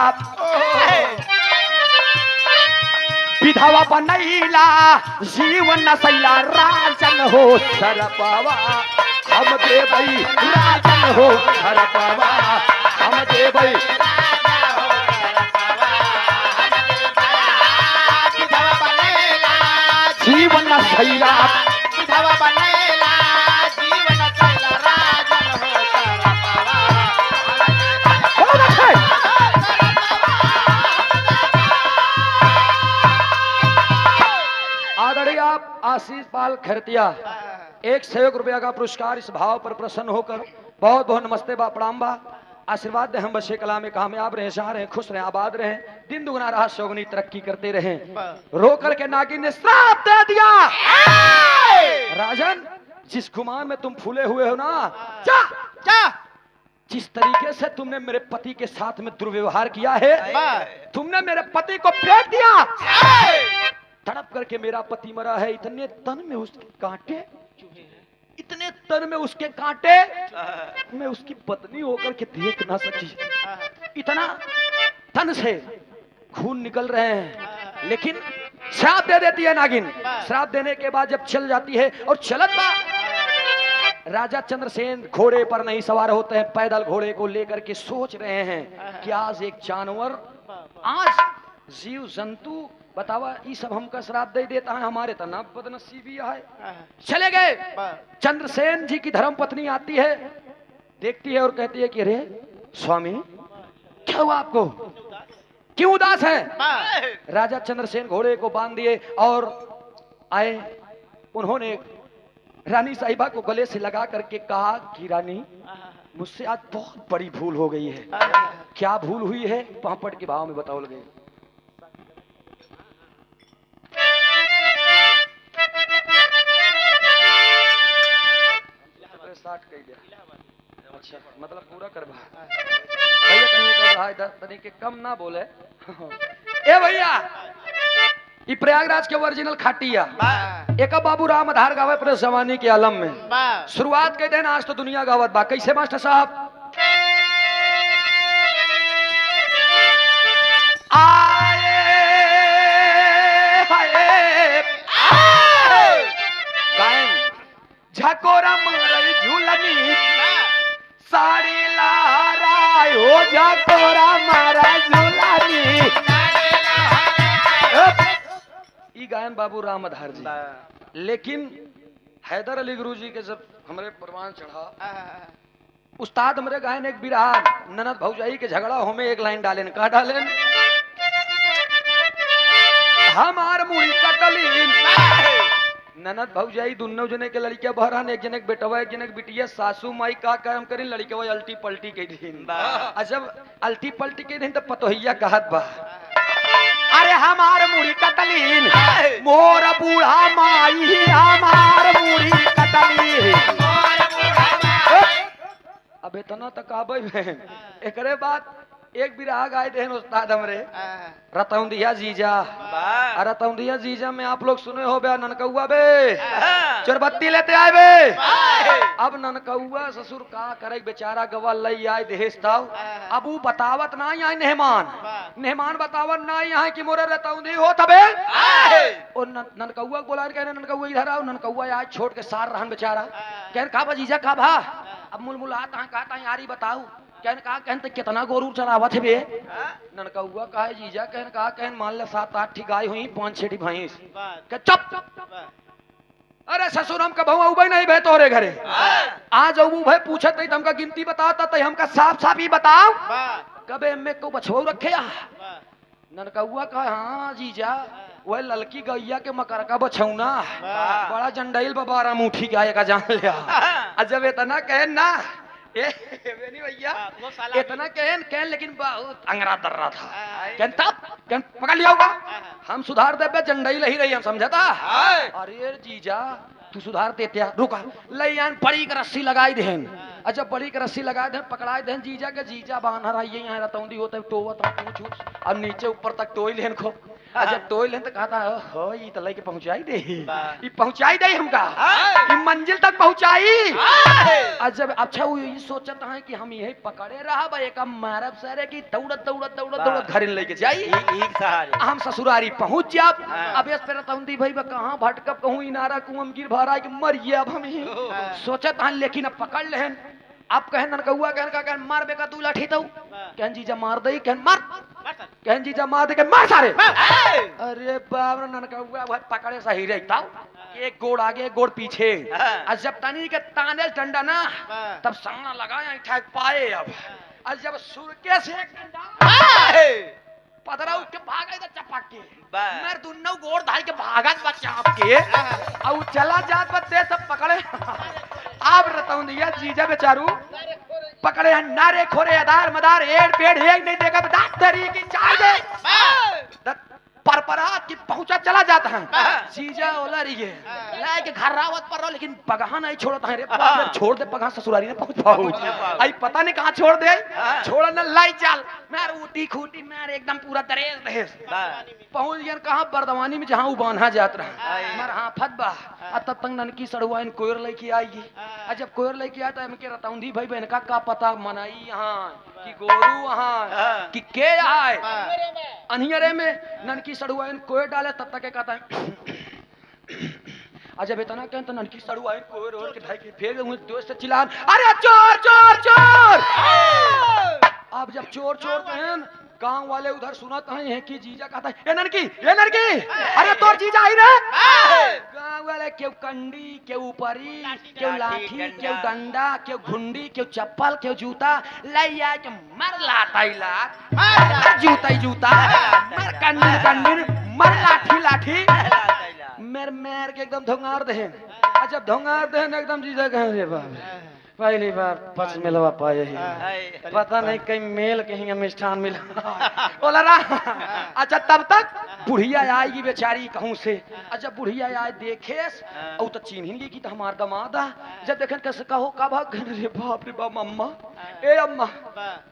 विधवा बनैला जीवन न सैला राजन हो सरपावा हम देबई राजन हो सरपावा हम देबई जीवन सैला विधवा बनैला जीवन सैला राजन हो सरपावा आदरणीय आप आशीष पाल खरतिया 1 रुपया का पुरस्कार इस भाव पर प्रसन्न होकर बहुत बहुत नमस्ते बा प्रणाम बा आशीर्वाद दे हम बच्चे कला में कामयाब रहे शाह रहे खुश रहे आबाद रहे दिन दुगना रहा शोगनी तरक्की करते रहे रो करके नागिन ने श्राप दे दिया राजन जिस गुमान में तुम फूले हुए हो ना जा जा जिस तरीके से तुमने मेरे पति के साथ में दुर्व्यवहार किया है तुमने मेरे पति को फेंक दिया तड़प करके मेरा पति मरा है इतने तन में उसके कांटे इतने तन में उसके कांटे मैं उसकी पत्नी होकर के देख ना सकी इतना तन से खून निकल रहे हैं लेकिन श्राप दे देती है नागिन श्राप देने के बाद जब चल जाती है और चलत बा राजा चंद्रसेन घोड़े पर नहीं सवार होते हैं पैदल घोड़े को लेकर के सोच रहे हैं कि आज एक जानवर आज जीव जंतु बतावा ये सब हमका श्राप दे देता है, हमारे तना बदनसीबी है। हाँ, चले गए। वाह, चंद्रसेन जी की धर्म पत्नी आती है, देखती है और कहती है कि अरे स्वामी क्या हुआ आपको, क्यों उदास है? वाह, राजा चंद्रसेन घोड़े को बांध दिए और आए। उन्होंने रानी साहिबा को गले से लगा करके कहा कि रानी मुझसे आज बहुत बड़ी भूल हो गई है। क्या भूल हुई है? पापड़ के भाव में बताओ लगे। अच्छा मतलब पूरा करवा भैया, तनी तो रहा है, तनी के कम ना बोले। ए भैया, ये प्रयागराज के ओरिजिनल खाटिया वाह, एक बाबू राम आधार गावे पर जवानी के आलम में वाह, शुरुआत कहते हैं आज तो दुनिया गावत बा। कैसे मास्टर साहब? आए हाय गायन झकोरा मारे झूलनी साड़ी लाराय हो, झकोरा मारा झूलनी। ई गायन बाबू राम आधार जी। लेकिन हैदर अली गुरु जी के जब हमारे परवान चढ़ा, उस्ताद हमारे गायन एक बिरहा ननद भौजाई के झगड़ा हो में एक लाइन डालेन। कहा डालेन? हमार मुड़ी कटलीन ननद भौजाई दोनों जने के लड़किया बहरान, एक जने के बेटवा एक जने के बिटिया। सासू माई का काम करें, लड़किया अल्टी पल्टी के दिन। जब अल्टी पल्टी के दिन तो पतोहिया कहत बा अरे हमार मुड़ी कटलीन मोर बूढ़ा माई, हमार मुड़ी कटलीन। अब इतना तक आबे में एकरे बाद एक बिरहा गाय देन उस्ताद हमरे रतौंदिया जीजा। रतौंदिया जीजा में आप लोग सुने हो बे ननकौआ बे चोरबत्ती लेते आए बे। अब ननकौआ ससुर का करे बेचारा गवा लई आए देश ताव। अब वो बतावत ना आई नेहमान बतावत ना आई कि मोरे रतौंदी हो तबे। और ननकौआ बोला कहने ननकौआ इधर आओ। ननकौआ आज छोड़ के सार रहन बेचारा। कहन का बा जीजा का भा? अब मुलमुलात कहता यारी बताऊ। कहन कहा कहन तो कितना गोरू चरावत है बे? ननकौआ कहा जीजा कहन कहा कहन मान ले 7-8 ठी गाय हुई 5-6 ठी भैंस। चुप। अरे ससुर हम का भौआ उबे नहीं भे तोहरे घरे। आज अबू भाई पूछत नहीं हमका गिनती बताता तो हमका साफ साफ ही बताओ कबे में को बछवा रखे। ननकौआ कहा हाँ जीजा वह ललकी गैया के मकर का बछौना बड़ा जंडाइल बाबा मुठी गाय का जान लिया। जब इतना कहन ना भैया इतना कहन लेकिन बहुत अंगरा दर रहा था। कहन तब कहन पकड़ लिया होगा हम सुधार दे जंडाई लही रही हम समझता। अरे जीजा तू सुधार देते रुका लैन बड़ी का रस्सी लगाई देन। अच्छा बड़ी का रस्सी लगा दे पकड़ाई देन जीजा के जीजा बानर आइए यहाँ रतौंदी होते टोवत और नीचे ऊपर तक टोई लेन खो। जब टोई लेन तो कहता हो ये तो लेके पहुंचाई दे, ये पहुंचाई दे हमका ये मंजिल तक पहुंचाई। जब अच्छा वो ये सोचत है कि हम यही पकड़े रहा भाई एक मारब सरे की दौड़त घर लेके जाई हम ससुरारी पहुंच जाब। अब इस पर रतौंदी भाई कहाँ भटकब कहूँ इनारा कुआं गिर भरा कि मर गया अब हम सोचत हैं। लेकिन अब पकड़ लेन। अब कहन ननकौआ कहन का कहन मार बेका तू लाठी तो कहन जीजा मार दई कहन मार कहन जीजा मार दे कहन मार सारे। अरे बाप रे ननकौआ भाई पकड़े सही रहता एक गोड़ आगे एक गोड़ पीछे। आज जब तनी के ताने डंडा ना तब सामना लगाया ठेक पाए। अब आज जब सुरके से एक डंडा पदरा उठ के भागा इधर चपक के मेरे दोनों गोड़ धाई के भागत बच्चा आपके और चला जात बच्चे सब पकड़े। आप रतौंदिया जीजा बेचारू पकड़े नारे खोरे आधार मदार एड़ पेड़ एक नहीं देखा दांत धरी की चाल दे परपरात की पहुंचा चला जाता है। जीजा ओला रही है लाए के घर रावत पर रहो लेकिन पगहा नहीं छोड़ता है। रे छोड़ दे पगहा ससुरारी ने पहुंच पाऊ आई पता नहीं कहाँ छोड़ दे छोड़ न लाई चाल मैं ऊटी खूटी मैं एकदम पूरा दरेज दहेज पहुंच गया कहाँ बर्दवानी में जहाँ बांधा जात रहा मर हाँ फत बा तब तक ननकी सड़ुआ इन कोयर लेके आएगी। जब कोयर लेके आता है इनके रतौंदी भाई बहन का पता मनाई यहाँ कि गोरू वहाँ कि के आए अनियरे में ननकी सड़ुआ इन कोयर डाले तब तक कहता है। जब इतना कहते तो ननकी सड़ुआ इन कोयर और के ढाई के फेंक दोस्त से चिल्लान अरे चोर चोर चोर। अब जब चोर चोर कहन गांव वाले उधर सुनत हैं कि जीजा कहता है ए ननकी अरे तोर जीजा आई रे गांव वाले क्यों कंडी क्यों ऊपरी क्यों लाठी क्यों डंडा क्यों घुंडी क्यों चप्पल क्यों जूता लैया के मर लातैला मर जूता मर कंडी मर लाठी मेर के एकदम धोंगार देहन जब धोंगार देहन एकदम जीजा कहे रे बाप पहली बार पच मिलवा पाए ही पता नहीं कहीं मेल कहीं मिष्ठान मिला बोला रहा अच्छा तब तक बुढ़िया आएगी बेचारी कहूं से जब बुढ़िया आए देखे और तो चिन्हिंगी की तो हमार दमादा जब देखें कैसे कहो का भाग रे बाप अम्मा ए अम्मा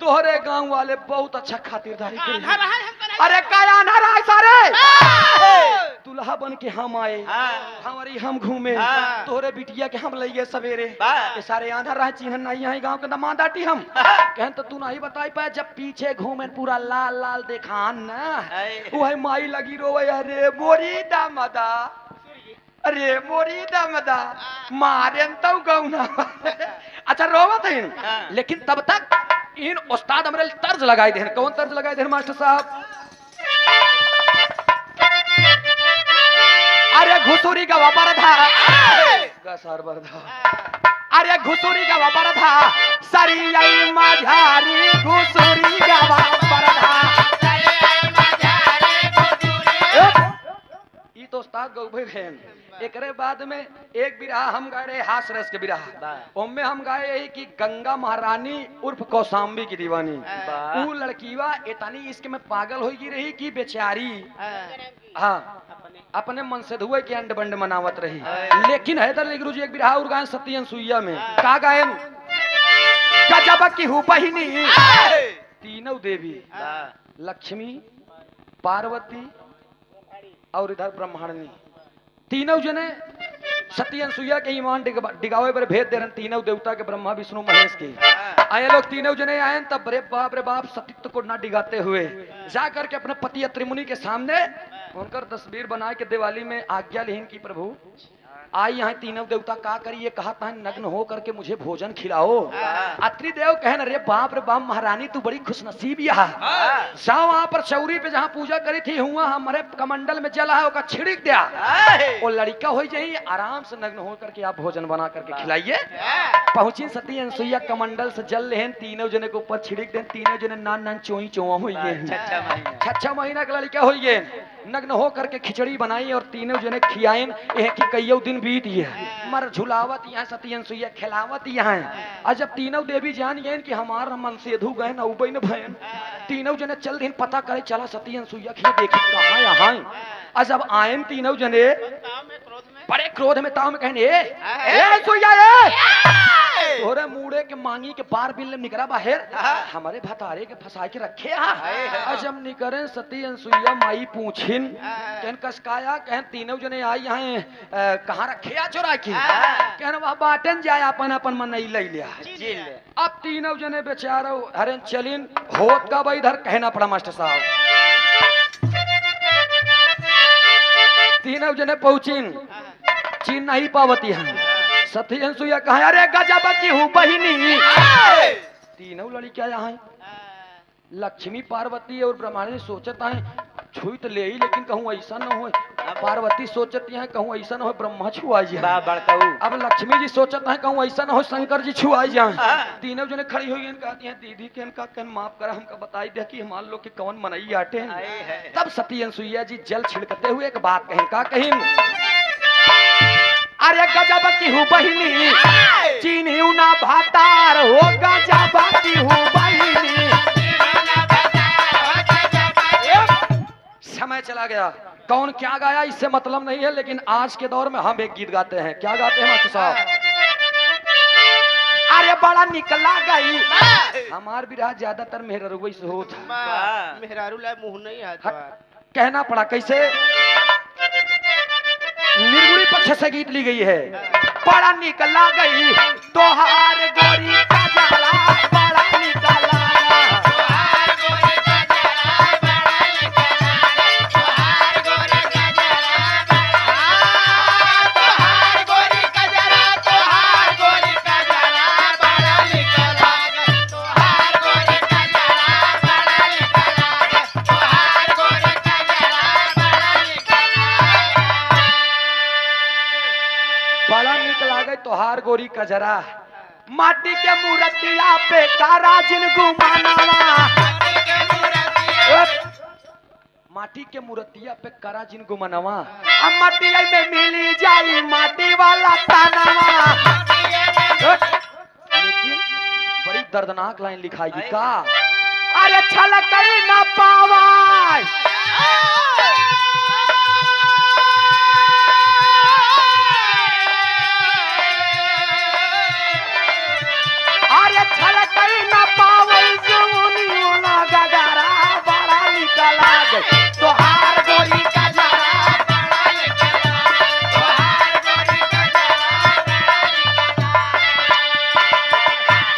तोहरे गांव वाले बहुत अच्छा खातिरदारी करे अरे काया ना रहा सारे दुल्हा बन के हम आए हमारी हम घूमे तोहरे बिटिया के हम लइए सवेरे सारे आधा रहा चिन्ह नहीं है गांव के दमादाटी हम कहन तो तू नहीं बताई पाए जब पीछे घूमे पूरा लाल लाल देखान ना वही माई लगी रोवे अरे मोरी दामदा मारे तो गौना अच्छा रोवत है लेकिन तब तक इन उस्ताद हमरे तर्ज लगाई दे कौन तर्ज लगाई दे मास्टर साहब अरे घुसुरी का व्यापार था अरे घुसुरी का व्यापार था सरी आई माझारी घुसुरी का व्यापार था ई तो उस्ताद गौभे बहन एकरे बाद में एक बिरहा हम गाए रहे हास रस के बिरहा ओमे हम गाए यही कि गंगा महारानी उर्फ कौसाम्बी की दीवानी वो लड़कीवा इतनी इसके में पागल होगी रही कि बेचारी हाँ अपने मन से धुए के अंड बंड मनावत रही लेकिन हैदर अली गुरुजी एक बिरहा और गायन सत्यन सुइया में का गायन गजब की हूँ बहिनी तीनों देवी लक्ष्मी पार्वती और इधर ब्रह्मांडी तीनों जने सत्यन सुइया के ईमान डिगावे पर भेद दे रहे तीनों देवता के ब्रह्मा विष्णु महेश के आए लोग तीनों जने आए तब रे बाप सतीत्व को ना डिगाते हुए जा करके अपने पति अत्रिमुनि के सामने उनकर तस्वीर बना के दिवाली में आज्ञा लेन की प्रभु आई यहाँ तीनों देवता का करिए कहा था नग्न हो करके मुझे भोजन खिलाओ अत्रि देव कहन रे बाप महारानी तू बड़ी खुशनसीब यहाँ जाओ वहां पर चौरी पे जहाँ पूजा करी थी हुआ हमारे कमंडल में जला है उसका छिड़क दिया वो लड़का हो जाए आराम से नग्न हो करके आप भोजन बना करके खिलाइए पहुंची सती अनसुईया कमंडल से जल लेन तीनों जने के ऊपर छिड़क दे तीनों जने नान चोई चोआ हुई छह महीना का लड़का हो नग्न हो करके खिचड़ी बनाई और तीनों जने खियाइन कि कईयों दिन बीत है मर झुलावत यहाँ सतियन सुइया खिलावत यहाँ और जब तीनों देवी जान गए कि हमारा मन से धू गए ना उबई न भयन तीनों जने चल दिन पता करे चला सतियन सुइया खिया देखी कहाँ यहाँ और जब आयन तीनों जने बड़े क्रोध में ताव में कहने तोरे मुड़े के मांगी के बार बिल निकरा बाहर हमारे भतारे के फंसा के रखे और जब निकरे सती अनसुईया माई पूछिन कहन कसकाया कहन तीनों जने आई यहाँ कहाँ रखे आ चोरा की कहन वह बाटन जाए अपन अपन मन नहीं ले लिया अब तीनों जने बेचारो हरे चलिन होत का भाई इधर कहना पड़ा मास्टर साहब तीनों जने पहुंचिन चीन नहीं पावती है सती अनसुईया कहा अरे गजब की हूँ बहिनी तीनों लड़कियां यहाँ लक्ष्मी पार्वती और ब्रह्मांडी सोचत है छुई तो ले ही लेकिन कहूँ ऐसा न हो पार्वती सोचती है कहूँ ऐसा न हो ब्रह्मा छुआई जाए अब लक्ष्मी जी सोचत है कहूँ ऐसा न हो शंकर जी छुआई जाए तीनों जने खड़ी हुई कहती हैं दीदी के इनका कहन माफ करा हमका बताई दे कि हमारे लोग के कौन मनई आटे हैं तब सती अनसुईया जी जल छिड़कते हुए एक बात कहें का कहीं अरे गजब की हूँ बहिनी चीन्ही ना भातार हो गजब की हूँ बहिनी समय चला गया कौन क्या गाया इससे मतलब नहीं है लेकिन आज के दौर में हम एक गीत गाते हैं क्या गाते हैं मास्टर साहब अरे बड़ा निकला गई हमार बिरहा ज्यादातर मेहरारू से होता मेहरारू ला मुंह नहीं है कहना पड़ा कैसे निर्गुणी पक्ष से गीत ली गई है बड़ा निकला गई तोहार गोरी का जाला बड़ा निकला तोहार गोरी कजरा, माटी के मूर्तिया पे कारा जिन गुमानावा, माटी के मूर्तिया पे कारा जिन गुमानावा, अब मटिया में मिली जाई माटी वाला तानावा। लेकिन बड़ी दर्दनाक लाइन लिखाई का, अरे छलक न पावा, अरे छलक न पावो जुनियोला गगरा बड़ा निकला गई तोहार गोरी कजरा, बड़ा निकला तोहार गोरी कजरा।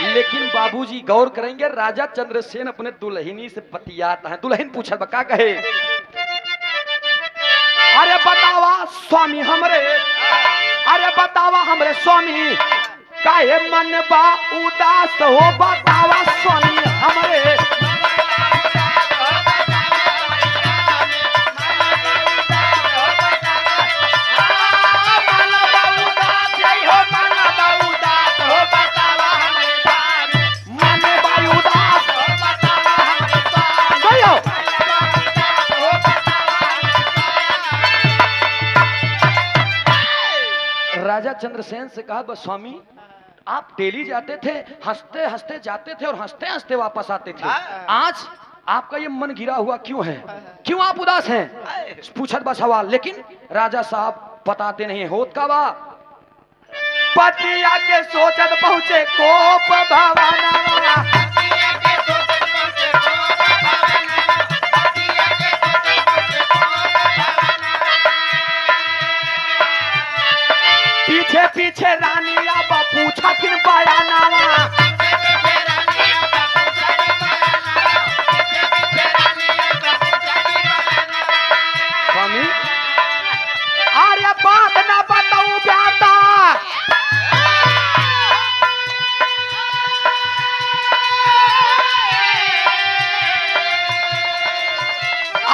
लेकिन बाबूजी गौर करेंगे, राजा चंद्रसेन अपने दुल्हनी से बतियाता है। दुल्हन पूछल बका कहे, अरे बतावा स्वामी हमरे, अरे बतावा हमरे स्वामी काहे मन बा उदास हो, बतावा स्वामी हमरे। राजा चंद्रसेन से कहा, बस स्वामी आप डेली जाते थे, हंसते हंसते जाते थे और हंसते हंसते वापस आते थे, आज आपका ये मन गिरा हुआ क्यों है, क्यों आप उदास हैं? पूछत बा सवाल, लेकिन राजा साहब बताते नहीं होत का बा। पतिया के सोचत पहुंचे कोप भवनवा, पीछे पीछे रानिया बा पूछा किन बयानावा, स्वामी अरे बात ना बताऊं ब्याता,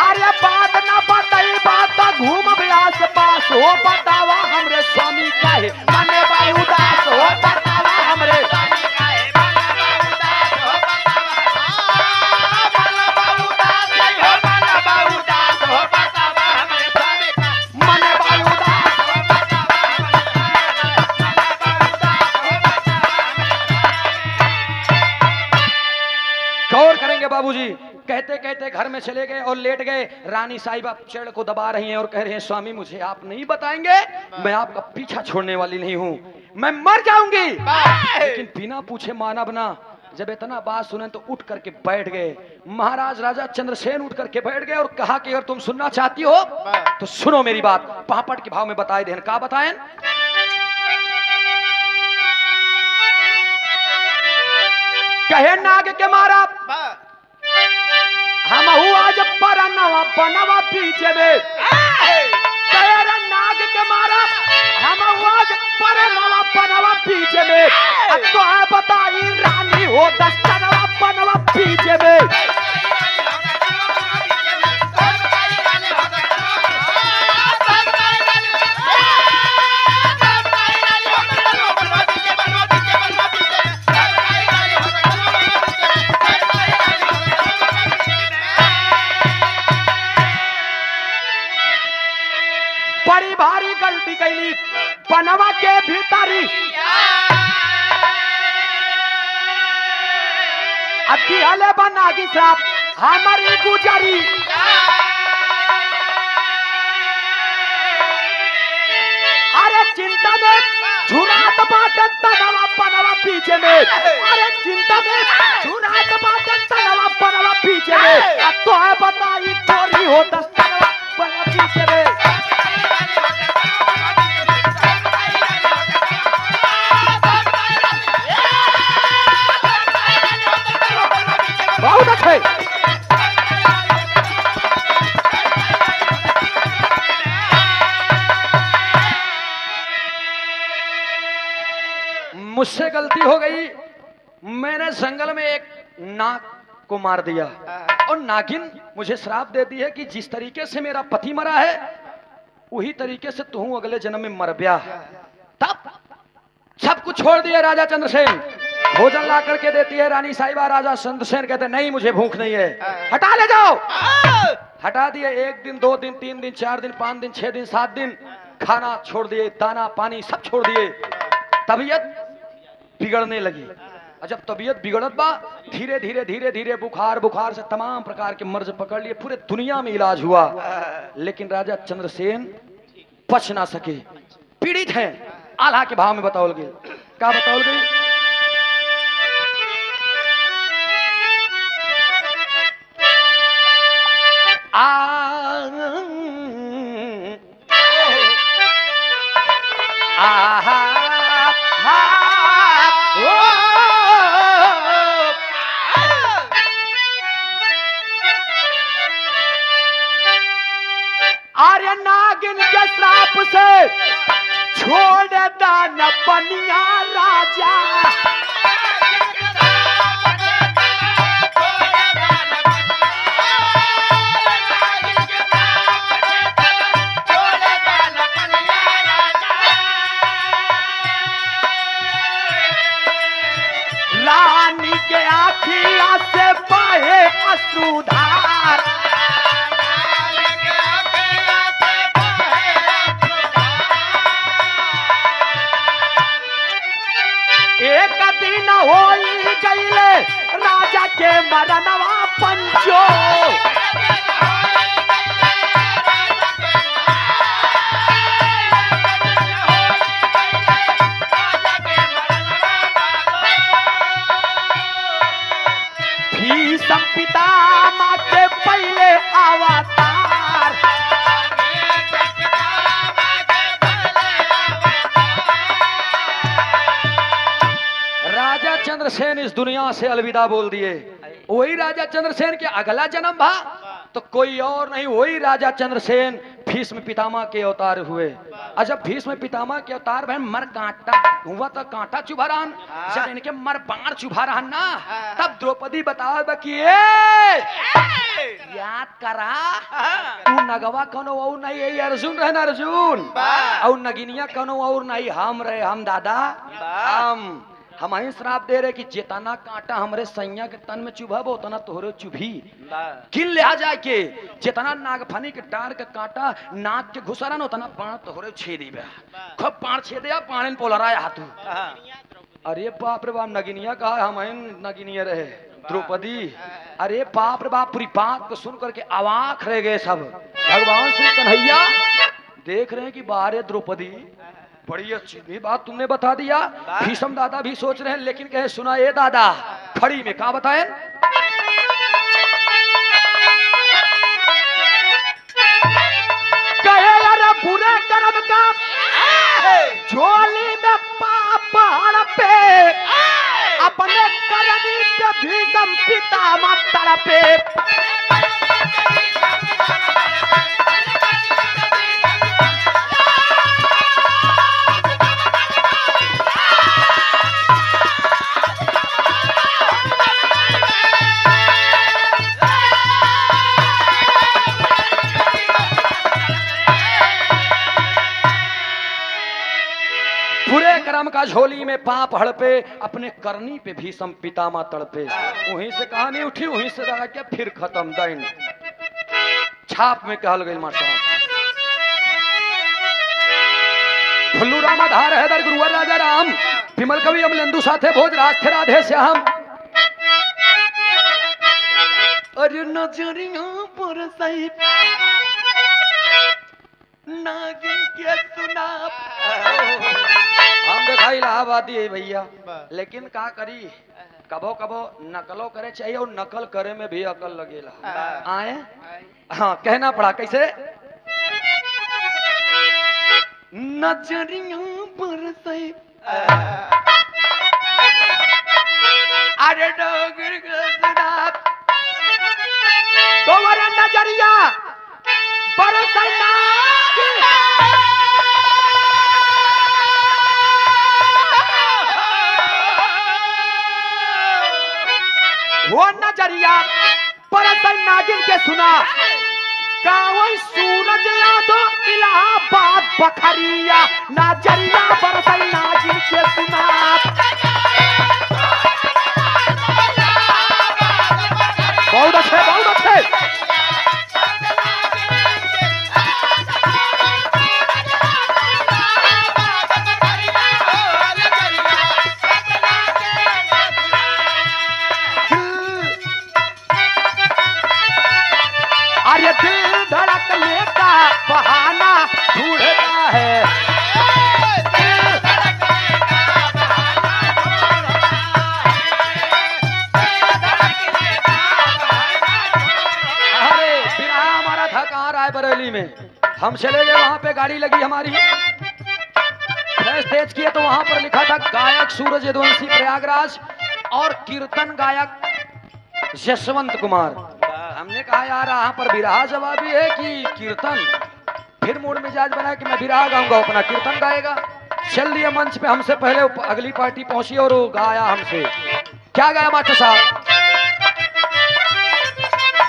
अरे बात ना बताई बात घूम व्यास पास हो, बतावा हमरे स्वामी काहे मने बा उदास हो, बतावा हमरे स्वामी काहे मने बा उदास हो, बतावा हमरे स्वामी काहे मने बा उदास हो, बतावा गौर करेंगे बाबूजी। कहते कहते घर में चले गए और लेट गए। रानी साहिबा चेड़ को दबा रही हैं और कह रहे हैं, स्वामी मुझे आप नहीं बताएंगे, मैं आपका पीछा छोड़ने वाली नहीं हूं, मैं मर जाऊंगी। लेकिन बिना पूछे माना बना। जब इतना बात सुने तो उठ करके बैठ गए। महाराज राजा चंद्रसेन उठ करके बैठ गए और कहा कि अगर तुम सुनना चाहती हो तो सुनो मेरी बात। पापड़ के भाव में बताए देन। का बताएं? कहे नाग के मारा हम आज परनवा बनवा पीछे में, तेरा नाग के मारा हम आज परनवा बनवा पीछे में, अब तो है बताई रानी हो दस्तनवा बनवा पीछे में। बड़ी भारी गलती कैली बनवा के भीतरी, अतिहले बनागी साहब हमारी गुजरी। अरे चिंता में झुरात बाटन तनवा बनवा पीछे में, अरे चिंता में झुरात बाटन तनवा बनवा पीछे में, अब तो है बताई चोरी हो दस्तनवा बनवा पीछे में। बहुत अच्छे। मुझसे गलती हो गई, मैंने जंगल में एक नाग को मार दिया और नागिन मुझे श्राप देती है कि जिस तरीके से मेरा पति मरा है वही तरीके से तू अगले जन्म में मर गया। तब सब कुछ छोड़ दिए राजा चंद्रसेन। भोजन ला करके देती है रानी साहिबा। राजा चंद्रसेन कहते नहीं मुझे भूख नहीं है, हटा ले जाओ। हटा दिए। 1 दिन 2 दिन 3 दिन 4 दिन 5 दिन 6 दिन 7 दिन खाना छोड़ दिए, दाना पानी सब छोड़ दिए। तबीयत बिगड़ने लगी। और जब तबीयत बिगड़त बा धीरे धीरे धीरे धीरे बुखार से तमाम प्रकार के मर्ज पकड़ लिए। पूरे दुनिया में इलाज हुआ, लेकिन राजा चंद्रसेन बच ना सके, पीड़ित हैं। आल्हा के भाव में बताओल गए, क्या बताओल गई? आर्य नागिन के श्राप से छोड़ दान बनिया राजा। रानी के आखिया से बहे अश्रुधार। एक दिन होई गईले राजा के मरनवा पंचो। भीष्म पितामह के पहले अवतार। राजा चंद्रसेन इस दुनिया से अलविदा बोल दिए। वही राजा चंद्रसेन के अगला जन्म भा तो कोई और नहीं, वही राजा चंद्रसेन भीष्म पितामह के अवतार हुए। और जब भीष्म पितामह के अवतार बहन मर कांटा हुआ तो कांटा चुभा रहन, जब इनके मर बाण चुभा रहन ना, तब द्रौपदी बताओ कि याद करा तू नगवा कौनो और नहीं है, अर्जुन रहे ना अर्जुन, और नगिनिया कौनो और नहीं, हम रहे, हम दादा हम ही श्राप दे रहे कि जितना कांटा हमरे सैया के तन में चुभब उतना तोहरे चुभी। किन ले आ जाए के जितना नागफनी के डार के कांटा नाक के घुसरा न उतना बाण तोहरे छेदी बे। खूब बाण छेदे पानी पोलराया हाथू। अरे बाप रे बाप, नगिनिया कहा हम नगिनिया रहे द्रौपदी। अरे बाप रे बाप, पूरी बात को सुन करके अवाक रह गए सब। भगवान श्री कन्हैया देख रहे हैं कि बाहर द्रौपदी, बड़ी अच्छी भी बात तुमने बता दिया। भीष्म दादा भी सोच रहे हैं, लेकिन कहे सुना ये दादा खड़ी में कहा बताए। कहे अरे बुरे कर्म का झोली में पाप पे, अपने करनी पे भीष्म पितामह तड़पे। बुरे कर्म का झोली में पाप हड़पे, अपने करनी पे भीष्म पितामह तड़पे। वहीं से कहानी उठी, वहीं से लगा के फिर खत्म। दैन छाप में कहल गई मार साहब। फुल्लू रामाधार हैदर गुरुवर राजा राम, विमल कवि अमलेंदु साथे भोज राज थे राधे श्याम। अरे नजरिया पर सही नागिन के सुना। हम दिखाई इलाहाबादी है भैया, लेकिन का करी, कबो कबो नकलो करे चाहिए और नकल करे में भी अकल लगेला। आए हाँ कहना पड़ा कैसे। नजरिया पर सही अरे डोगर के सुना, तुम्हारा नजरिया पर सही वो नजरिया पर नागिन के सुना। गाँव सूरज यादव इलाहाबाद बखरिया, नजरिया पर नागिन के सुना। हम चले गए, वहां पे गाड़ी लगी हमारी, फ्लैश तेज किए तो वहां पर लिखा था गायक सूरज यदुवंशी प्रयागराज और कीर्तन गायक यशवंत कुमार। हमने कहा यार यहाँ पर बिरहा जवाबी है कि कीर्तन? फिर मूड मिजाज बना कि मैं बिरहा गाऊंगा, अपना कीर्तन गाएगा। चल दिया मंच पे, हमसे पहले अगली पार्टी पहुंची और वो गाया हमसे। क्या गाया मास्टर साहब?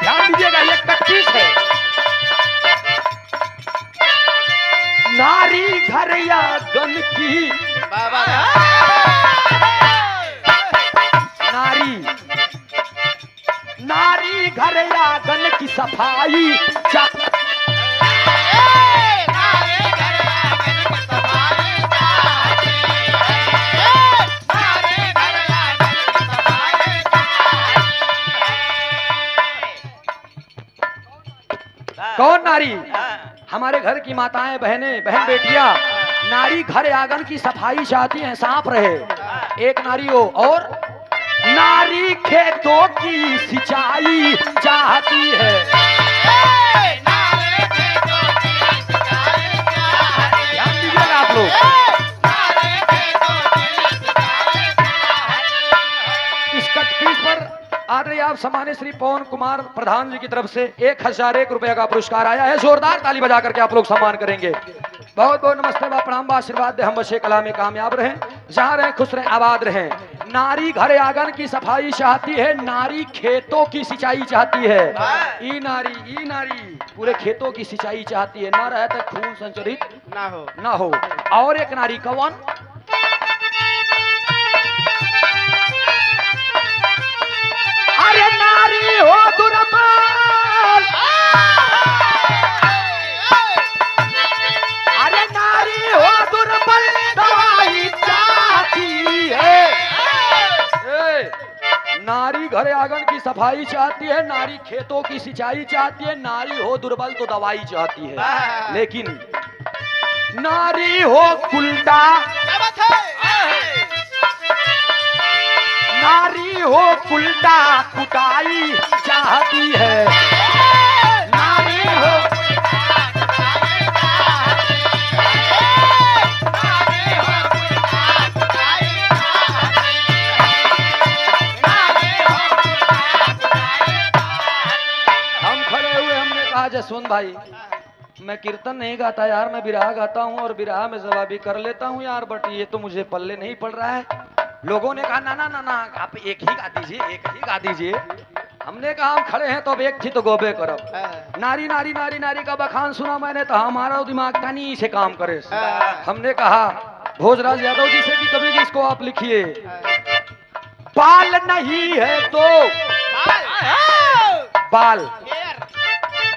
ध्यान दीजिएगा, ये कट्टीस है। नारी घर या गन की नारी घर या गन की सफाई कौन नारी? हमारे घर की माताएं, बहनें, बहन बेटियां नारी घर आंगन की सफाई चाहती हैं, साफ रहे। एक नारी हो। और नारी खेतों की सिंचाई चाहती है। ध्यान दीजिएगा आप लोग। इस कटपीस पर आदरणीय आप सम्मानित श्री पवन कुमार प्रधान जी की तरफ से 1001 रुपए का पुरस्कार आया है। जोरदार ताली बजा करके आप लोग सम्मान करेंगे। बहुत बहुत नमस्ते बा प्रणाम बा आशीर्वाद दे, हम बच्चे कला में कामयाब रहें, जहां रहें खुश रहें, आबाद रहें। नारी घर आंगन की सफाई चाहती है, नारी खेतों की सिंचाई चाहती है। ई नारी पूरे खेतों की सिंचाई चाहती है, ना रहे तो खून संचरित ना हो। और एक नारी कौन? अरे नारी हो दुर्बल, अरे नारी हो दुर्बल दवाई चाहती है। नारी घर आंगन की सफाई चाहती है, नारी खेतों की सिंचाई चाहती है, नारी हो दुर्बल तो दवाई चाहती है। लेकिन नारी हो उल्टा, नारी हो उल्टा कुटाई चाहती है। नारी हो हम खड़े हुए, हमने कहा जसवंत भाई मैं कीर्तन नहीं गाता यार, मैं बिरहा गाता हूँ और बिरहा में जवाबी कर लेता हूँ यार, बट ये तो मुझे पल्ले नहीं पड़ रहा है। लोगों ने कहा ना ना ना ना आप एक ही गा दीजिए, एक ही गा दीजिए। हमने कहा हम खड़े हैं तो अब एक थी तो गोबे करो। नारी नारी नारी नारी का बखान सुना मैंने तो हमारा दिमाग कनी से काम करे। हमने कहा भोजराज यादव जी से कि कभी जिसको आप लिखिए, बाल नहीं है तो बाल,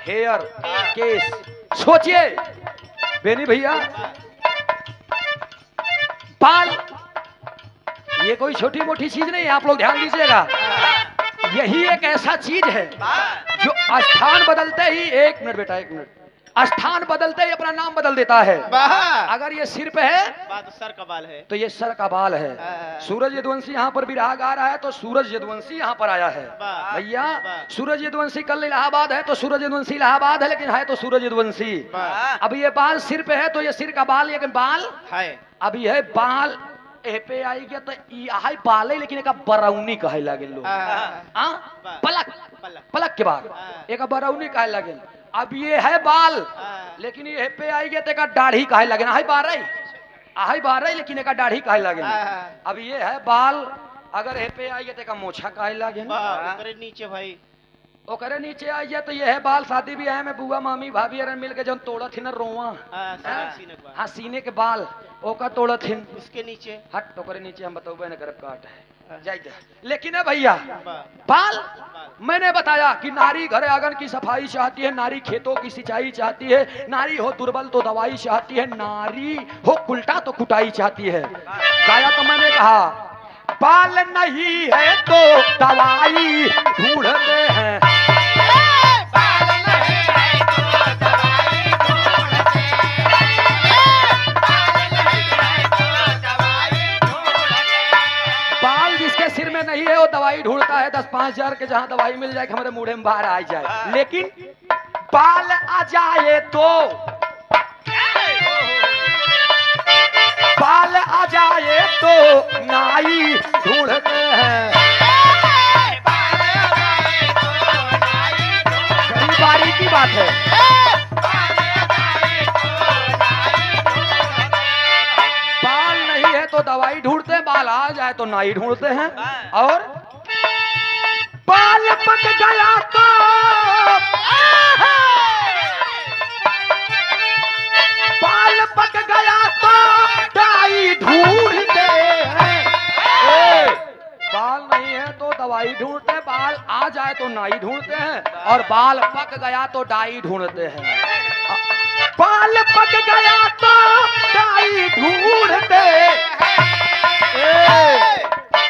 हेयर, केस। सोचिए बेनी भैया, बाल ये कोई छोटी मोटी चीज नहीं है, आप लोग ध्यान दीजिएगा। यही एक ऐसा चीज है जो स्थान बदलते ही, एक मिनट बेटा, एक मिनट, स्थान बदलते ही अपना नाम बदल देता है। अगर ये सिर पे है तो सर का बाल है, तो ये सर का बाल है। सूरज यदुवंशी यहाँ पर बिरहा गा रहा है तो सूरज यदुवंशी यहाँ पर आया है। भैया सूरज यदुवंशी कल इलाहाबाद है तो सूरज यदुवंशी इलाहाबाद है, लेकिन है तो सूरज यदुवंशी। अब ये बाल सिर पे है तो ये सिर का बाल, लेकिन बाल है। अब ये बाल ए पे आई गया तो आई बाल है, लेकिन एक बरौनी कहे लगे लोग। पलक पलक के बाद एक बरौनी कहे लगे। अब ये है बाल, लेकिन ये पे आई गया तो एक दाढ़ी कहे लगे। आई बारह लेकिन एक दाढ़ी कहे लगे। अब ये है बाल, अगर हे पे आई गया तो एक मोछा कहे लगे। नीचे भाई ओकरे नीचे आई जाए तो ये है बाल। शादी ब्याह में बुआ मामी भाभी अरे मिल के जब तोड़ा थी ना रोवा, हाँ सीने के बाल ओका तोड़ा थी, उसके नीचे हट ओकरे नीचे हम बताओ न कर काट है जाइए। लेकिन है भैया बाल, मैंने बताया कि नारी घर आंगन की सफाई चाहती है, नारी खेतों की सिंचाई चाहती है, नारी हो दुर्बल तो दवाई चाहती है, नारी हो उल्टा तो कुटाई चाहती है। गाया तो मैंने कहा बाल नहीं है तो दवाई ढूंढते हैं। बाल नहीं है तो दवाई ढूंढते हैं। बाल नहीं है तो दवाई ढूंढते हैं। बाल जिसके सिर में नहीं है वो दवाई ढूंढता है 10-5 हजार के, जहां दवाई मिल जाए हमारे मुंह में बाहर आ जाए। लेकिन बाल आ जाए तो लुगाई ढूंढते हैं। बड़ी बारीकी बात है। बाल नहीं है तो दवाई ढूंढते हैं, बाल आ जाए तो नाई ढूंढते हैं। और बाल पक गया तो बाल पक गया तो डाई ढूंढते हैं। बाल नहीं है तो दवाई ढूंढते हैं, बाल आ जाए तो नाई ढूंढते हैं, और बाल पक गया तो डाई ढूंढते हैं। बाल पक गया तो डाई ढूंढते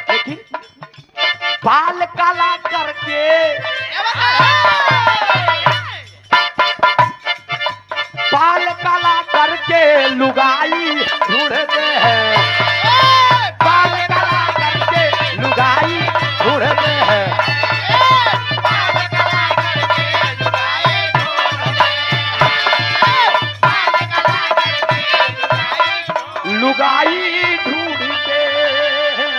लेकिन बाल काला करके बाल काला करके लुगाई ढूंढते हैं। बाल काला करके लुगाई ढूंढते हैं। लुगाई ढूंढते हैं।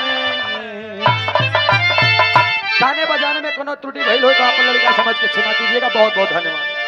गाने बजाने में कोनो त्रुटि भइल हो तो आप लड़का समझ के क्षमा कीजिएगा। बहुत बहुत धन्यवाद।